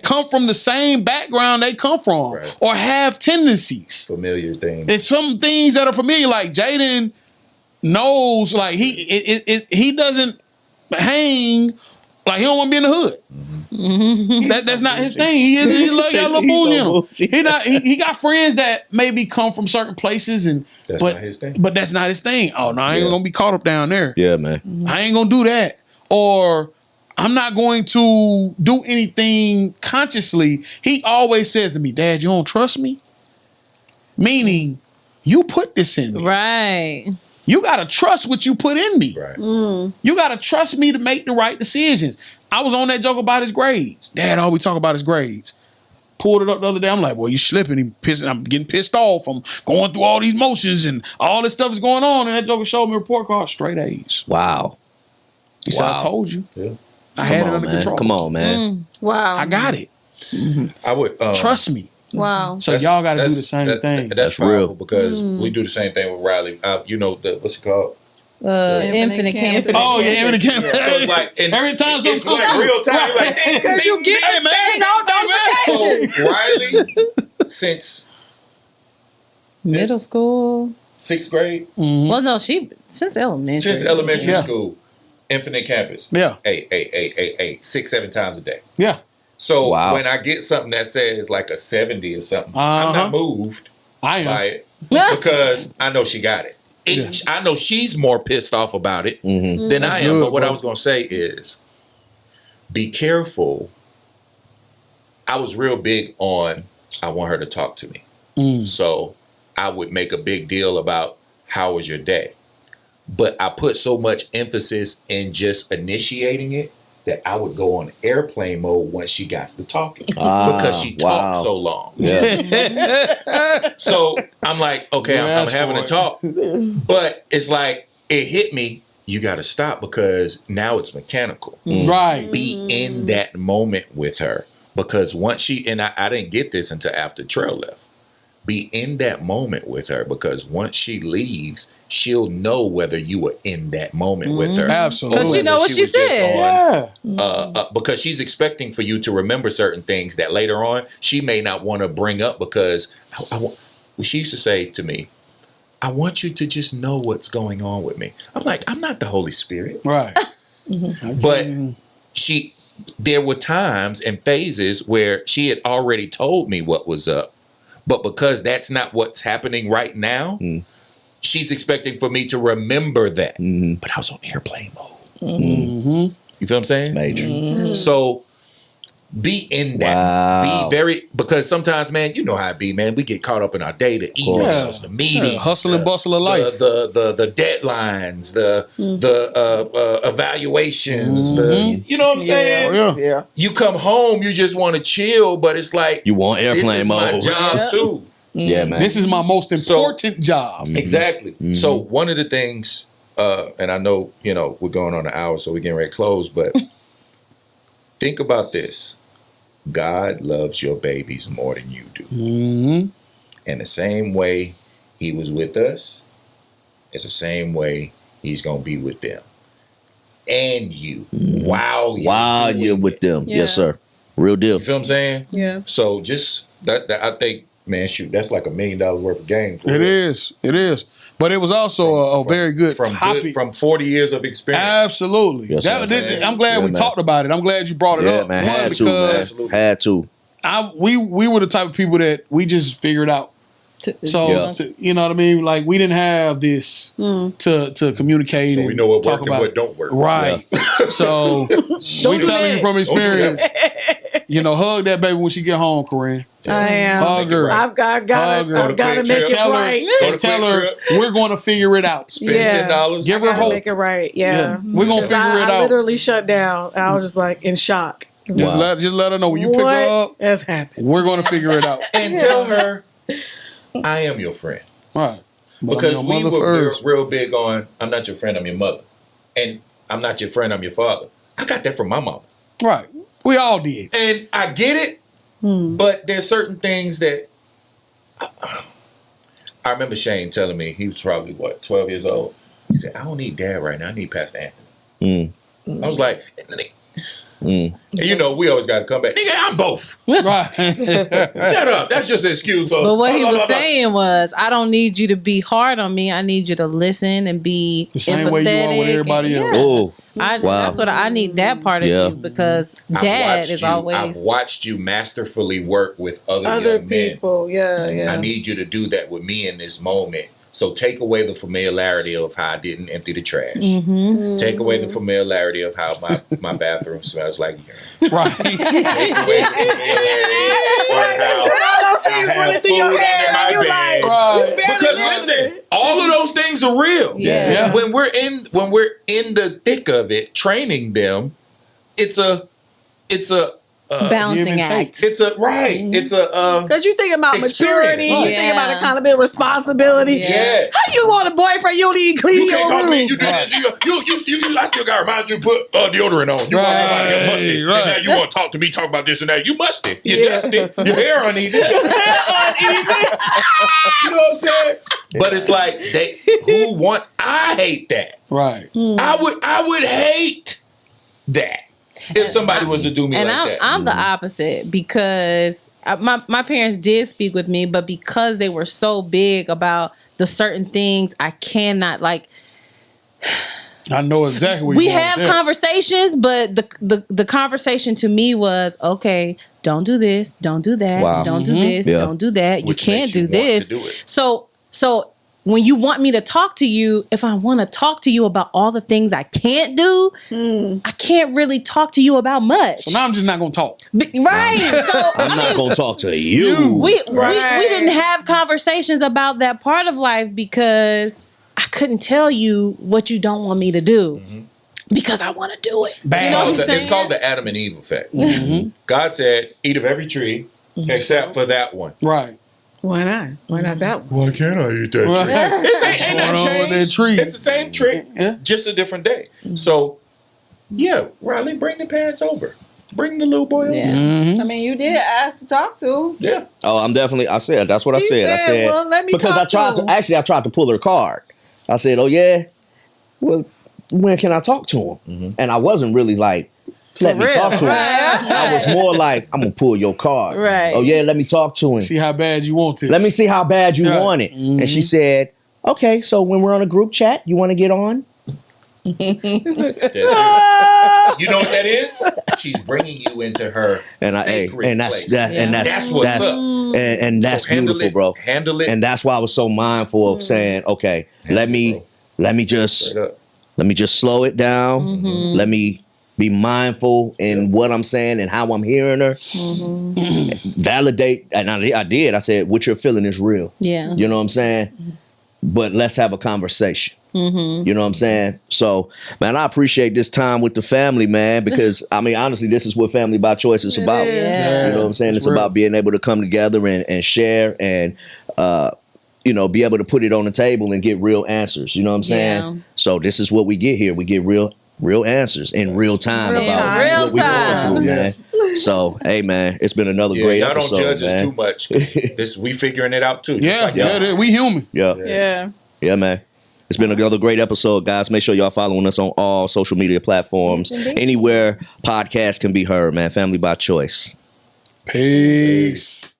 Speaker 4: come from the same background they come from,
Speaker 1: Right.
Speaker 4: or have tendencies.
Speaker 1: Familiar things.
Speaker 4: There's some things that are familiar. Like Jaden knows, like he doesn't hang Like he don't want to be in the hood. That's not his thing. He love y'all little
Speaker 2: He's so
Speaker 4: bougie in him.
Speaker 2: bougie.
Speaker 4: He got friends that maybe come from certain places
Speaker 1: That's
Speaker 4: but
Speaker 1: not his thing.
Speaker 4: But that's not his thing. Oh no, I ain't
Speaker 1: Yeah.
Speaker 4: gonna be caught up down there.
Speaker 2: Yeah, man.
Speaker 4: I ain't gonna do that. Or I'm not going to do anything consciously. He always says to me, Dad, you don't trust me? Meaning, you put this in me.
Speaker 5: Right.
Speaker 4: You gotta trust what you put in me.
Speaker 1: Right.
Speaker 4: You gotta trust me to make the right decisions. I was on that joke about his grades. Dad always talk about his grades. Pulled it up the other day. I'm like, well, you slipping. I'm getting pissed off. I'm going through all these motions and all this stuff is going on. And that joker showed me a report card, straight A's.
Speaker 2: Wow.
Speaker 4: He said,
Speaker 2: Wow.
Speaker 4: I told you.
Speaker 1: Yeah.
Speaker 4: I had it
Speaker 2: Come on,
Speaker 4: under
Speaker 2: man.
Speaker 4: control.
Speaker 2: Come on, man.
Speaker 6: Wow.
Speaker 4: I got it.
Speaker 1: I would
Speaker 4: Trust me.
Speaker 6: Wow.
Speaker 4: So y'all got to do the same thing.
Speaker 1: That's
Speaker 2: real.
Speaker 1: powerful because we do the same thing with Riley. You know what's it called?
Speaker 5: Infinite campus.
Speaker 4: Oh yeah, Infinite Campus.
Speaker 1: So it's like
Speaker 4: Every time something
Speaker 1: it's like real time. You're like, ding,
Speaker 6: Because you
Speaker 1: ding,
Speaker 6: get
Speaker 1: ding,
Speaker 6: the
Speaker 1: ding. So Riley, since
Speaker 5: Middle school.
Speaker 1: 6th grade,
Speaker 5: Well, no, since elementary.
Speaker 1: since elementary
Speaker 4: Yeah.
Speaker 1: school, Infinite Campus.
Speaker 4: Yeah.
Speaker 1: Hey, 6-7 times a day.
Speaker 4: Yeah.
Speaker 1: So
Speaker 2: Wow.
Speaker 1: when I get something that says like a 70 or something, I'm
Speaker 4: Uh-huh.
Speaker 1: not moved
Speaker 4: I am.
Speaker 1: by it because I know she got it. I know she's more pissed off about it than I am.
Speaker 4: good,
Speaker 1: But what
Speaker 4: bro.
Speaker 1: I was going to say is be careful. I was real big on I want her to talk to me. So I would make a big deal about how was your day. But I put so much emphasis in just initiating it that I would go on airplane mode once she got to talking because she talked
Speaker 2: wow.
Speaker 1: so long.
Speaker 2: Yeah.
Speaker 1: So I'm like, okay,
Speaker 4: You
Speaker 1: I'm
Speaker 4: asked
Speaker 1: having
Speaker 4: for
Speaker 1: a
Speaker 4: it.
Speaker 1: talk. But it's like, it hit me. You got to stop because now it's mechanical.
Speaker 4: Right.
Speaker 1: Be in that moment with her. Because once she, and I didn't get this until after Trail left. Be in that moment with her because once she leaves, she'll know whether you were in that moment with her.
Speaker 4: Absolutely.
Speaker 5: Because she know what she
Speaker 1: was just
Speaker 5: said.
Speaker 4: Yeah.
Speaker 1: because she's expecting for you to remember certain things that later on she may not want to bring up because she used to say to me, I want you to just know what's going on with me. I'm like, I'm not the Holy Spirit.
Speaker 4: Right.
Speaker 1: But there were times and phases where she had already told me what was up. But because that's not what's happening right now, she's expecting for me to remember that. But I was on airplane mode. You feel what I'm saying?
Speaker 2: Major.
Speaker 1: So be in that.
Speaker 2: Wow.
Speaker 1: Be very, because sometimes, man, you know how it be, man. We get caught up in our day, the emails, the meetings,
Speaker 4: hustle and bustle of life.
Speaker 1: the deadlines, the evaluations. You know what I'm saying?
Speaker 4: Yeah.
Speaker 1: You come home, you just want to chill, but it's like
Speaker 2: You want
Speaker 1: this
Speaker 2: airplane
Speaker 1: is my
Speaker 2: mode.
Speaker 1: job too.
Speaker 2: Yeah, man.
Speaker 4: This is my most important job.
Speaker 1: Exactly. So one of the things, and I know we're going on an hour, so we're getting ready to close, but think about this: God loves your babies more than you do. And the same way He was with us, it's the same way He's gonna be with them and you. While
Speaker 2: you're with them.
Speaker 6: Yeah.
Speaker 2: Yes, sir. Real deal.
Speaker 1: You feel what I'm saying?
Speaker 6: Yeah.
Speaker 1: So just that I think, man, shoot, that's like $1 million worth of game. For
Speaker 4: It
Speaker 1: real.
Speaker 4: is. It is. But it was also a very good topic.
Speaker 1: from 40 years of experience.
Speaker 4: Absolutely.
Speaker 2: Yes, sir.
Speaker 4: I'm glad we
Speaker 2: man.
Speaker 4: talked about it. I'm glad you brought it
Speaker 2: Yeah,
Speaker 4: up.
Speaker 2: man.
Speaker 4: One,
Speaker 2: Had to, man.
Speaker 1: Absolutely.
Speaker 2: Had to.
Speaker 4: we were the type of people that we just figured out. So
Speaker 2: Yeah.
Speaker 4: you know what I mean? Like we didn't have this to communicate.
Speaker 1: So
Speaker 4: and
Speaker 1: we know what
Speaker 4: talk
Speaker 1: worked and
Speaker 4: about
Speaker 1: what don't work.
Speaker 4: Right. So we
Speaker 6: do
Speaker 4: telling you
Speaker 6: that.
Speaker 4: from
Speaker 1: Don't do
Speaker 4: experience. Hug that baby when she get home, Corinne.
Speaker 6: I am.
Speaker 4: Hug her.
Speaker 6: I've got
Speaker 4: Hug her.
Speaker 6: to make it
Speaker 4: Tell her,
Speaker 6: right.
Speaker 1: Go to
Speaker 4: and tell
Speaker 1: Quick
Speaker 4: her
Speaker 1: Trip.
Speaker 4: we're going to figure it out.
Speaker 1: Spend
Speaker 6: Yeah.
Speaker 1: $10.
Speaker 4: Give her
Speaker 6: Gotta
Speaker 4: hope.
Speaker 6: make it right. Yeah.
Speaker 4: We're gonna
Speaker 6: 'Cause
Speaker 4: figure it
Speaker 6: I
Speaker 4: out.
Speaker 6: literally shut down. I was just like in shock.
Speaker 4: Just let her know when you pick
Speaker 6: what
Speaker 4: her up.
Speaker 6: has happened?
Speaker 4: We're going to figure it out.
Speaker 1: And tell her, I am your friend.
Speaker 4: Right. But
Speaker 1: Because
Speaker 4: I'm
Speaker 1: we
Speaker 4: your mother
Speaker 1: were
Speaker 4: first.
Speaker 1: real big on, I'm not your friend, I'm your mother. And I'm not your friend, I'm your father. I got that from my mama.
Speaker 4: Right. We all did.
Speaker 1: And I get it, but there's certain things that I remember Shane telling me, he was probably 12 years old. He said, I don't need dad right now, I need Pastor Anthony. I was like, And you know, we always got to come back. Nigga, I'm both.
Speaker 4: Right.
Speaker 1: Shut up. That's just an excuse.
Speaker 5: But what he was saying was, I don't need you to be hard on me. I need you to listen and be
Speaker 4: The same way you are with everybody else.
Speaker 2: Oh,
Speaker 5: Wow.
Speaker 2: Wow.
Speaker 5: That's what I need, that part of
Speaker 2: Yeah.
Speaker 5: you, because dad is
Speaker 1: I've
Speaker 5: always.
Speaker 1: watched you masterfully work with other young men.
Speaker 6: people. Yeah.
Speaker 1: I need you to do that with me in this moment. So take away the familiarity of how I didn't empty the trash. Take away the familiarity of how my bathroom smells like urine.
Speaker 4: Right.
Speaker 1: Take away the familiarity of how I have food under my bed.
Speaker 4: Right.
Speaker 1: Because listen, all of those things are real.
Speaker 4: Yeah.
Speaker 1: When we're in the thick of it, training them, it's a
Speaker 5: balancing
Speaker 4: Give and take.
Speaker 5: act.
Speaker 1: it's a
Speaker 6: Because you think about
Speaker 1: Experience.
Speaker 6: maturity, you
Speaker 5: Yeah.
Speaker 6: think about accountability, responsibility.
Speaker 1: yeah.
Speaker 6: How you want a boyfriend? You don't even clean
Speaker 1: You can't
Speaker 6: your
Speaker 1: talk to me.
Speaker 6: room.
Speaker 1: You do this. You. I still got to remind you to put deodorant on. You
Speaker 4: Right,
Speaker 1: walk around here musty.
Speaker 4: right.
Speaker 1: And now you want to talk to me, talk about this and that. You musty. You
Speaker 6: Yeah.
Speaker 1: dusty. Your hair uneven. You know what I'm saying? But it's like who wants? I hate that.
Speaker 4: Right.
Speaker 1: I would hate that if somebody was to do me
Speaker 5: And
Speaker 1: like that.
Speaker 5: I'm the opposite, because my parents did speak with me, but because they were so big about the certain things, I cannot, like,
Speaker 4: I know exactly what
Speaker 5: we
Speaker 4: you're
Speaker 5: have conversations, but the conversation to me was, okay, don't do this, don't do that,
Speaker 2: Wow.
Speaker 5: don't do this,
Speaker 2: Yeah.
Speaker 5: don't do that.
Speaker 1: Which
Speaker 5: you can't
Speaker 1: makes you
Speaker 5: do
Speaker 1: want
Speaker 5: this.
Speaker 1: to do it.
Speaker 5: So when you want me to talk to you, if I want to talk to you about all the things I can't do, I can't really talk to you about much.
Speaker 4: So now I'm just not gonna talk.
Speaker 5: Right. So
Speaker 2: I'm not gonna talk to you.
Speaker 5: we
Speaker 6: Right.
Speaker 5: didn't have conversations about that part of life, because I couldn't tell you what you don't want me to do, because I want to do it.
Speaker 4: Bad.
Speaker 5: You know what I'm saying?
Speaker 1: It's called the Adam and Eve effect. God said, "Eat of every tree except for that one."
Speaker 4: Right.
Speaker 6: Why not? Why not that one?
Speaker 1: Why can't I eat that
Speaker 4: Right.
Speaker 1: tree? This ain't
Speaker 4: Going
Speaker 1: not
Speaker 4: on with
Speaker 1: changed.
Speaker 4: that tree.
Speaker 1: It's the same trick,
Speaker 4: Yeah.
Speaker 1: just a different day. So, yeah, Riley, bring the parents over. Bring the little boy over.
Speaker 5: Yeah.
Speaker 4: Mm-hmm.
Speaker 6: I mean, you did ask to talk to.
Speaker 1: Yeah.
Speaker 2: Oh, I'm definitely. I said that's what I
Speaker 6: He
Speaker 2: said. I
Speaker 6: said,
Speaker 2: said
Speaker 6: well, let me
Speaker 2: because I
Speaker 6: talk
Speaker 2: tried
Speaker 6: to
Speaker 2: to
Speaker 6: him.
Speaker 2: actually. I tried to pull her card. I said, "Oh yeah, well, when can I talk to him?" And I wasn't really like, "Let me
Speaker 5: real.
Speaker 2: talk to him."
Speaker 5: Right.
Speaker 2: I was more like, "I'm gonna pull your card."
Speaker 5: Right.
Speaker 2: Oh yeah, let me talk to him.
Speaker 4: See how bad you want this.
Speaker 2: Let me see how bad you
Speaker 4: Yeah.
Speaker 2: want it. And she said, "Okay, so when we're on a group chat, you want to get on?"
Speaker 1: That's it. You know what that is? She's bringing you into her
Speaker 2: And
Speaker 1: sacred
Speaker 2: and that's
Speaker 1: place.
Speaker 2: that, and
Speaker 1: That's what's up.
Speaker 2: and that's
Speaker 1: So handle
Speaker 2: beautiful,
Speaker 1: it,
Speaker 2: bro.
Speaker 1: Handle it.
Speaker 2: And that's why I was so mindful of saying, "Okay, let me just."
Speaker 1: Straight up.
Speaker 2: Let me just slow it down. Let me be mindful in what I'm saying and how I'm hearing her. Validate. And I did. I said, what you're feeling is real.
Speaker 5: Yeah.
Speaker 2: You know what I'm saying? But let's have a conversation. You know what I'm saying? So, man, I appreciate this time with the family, man, because, I mean, honestly, this is what Family by Choice is about.
Speaker 6: is.
Speaker 5: Yeah.
Speaker 2: You know what I'm saying? It's
Speaker 4: real.
Speaker 2: about being able to come together and share and, you know, be able to put it on the table and get real answers. You know what I'm saying?
Speaker 5: Yeah.
Speaker 2: So this is what we get here. We get real answers in real time
Speaker 6: Real
Speaker 2: about
Speaker 6: time.
Speaker 2: what
Speaker 5: Real
Speaker 2: we going
Speaker 5: time.
Speaker 2: through, man. So, hey, man, it's been another
Speaker 1: Yeah,
Speaker 2: great
Speaker 1: y'all
Speaker 2: episode,
Speaker 1: don't judge us
Speaker 2: man.
Speaker 1: too much. This we figuring it out too. just
Speaker 4: Yeah,
Speaker 1: like y'all.
Speaker 4: yeah, we human.
Speaker 2: Yeah.
Speaker 6: Yeah.
Speaker 2: Man. It's been another great episode, guys. Make sure y'all following us on all social media platforms.
Speaker 5: Yes, indeed.
Speaker 2: Anywhere podcasts can be heard, man. Family by Choice.
Speaker 4: Peace.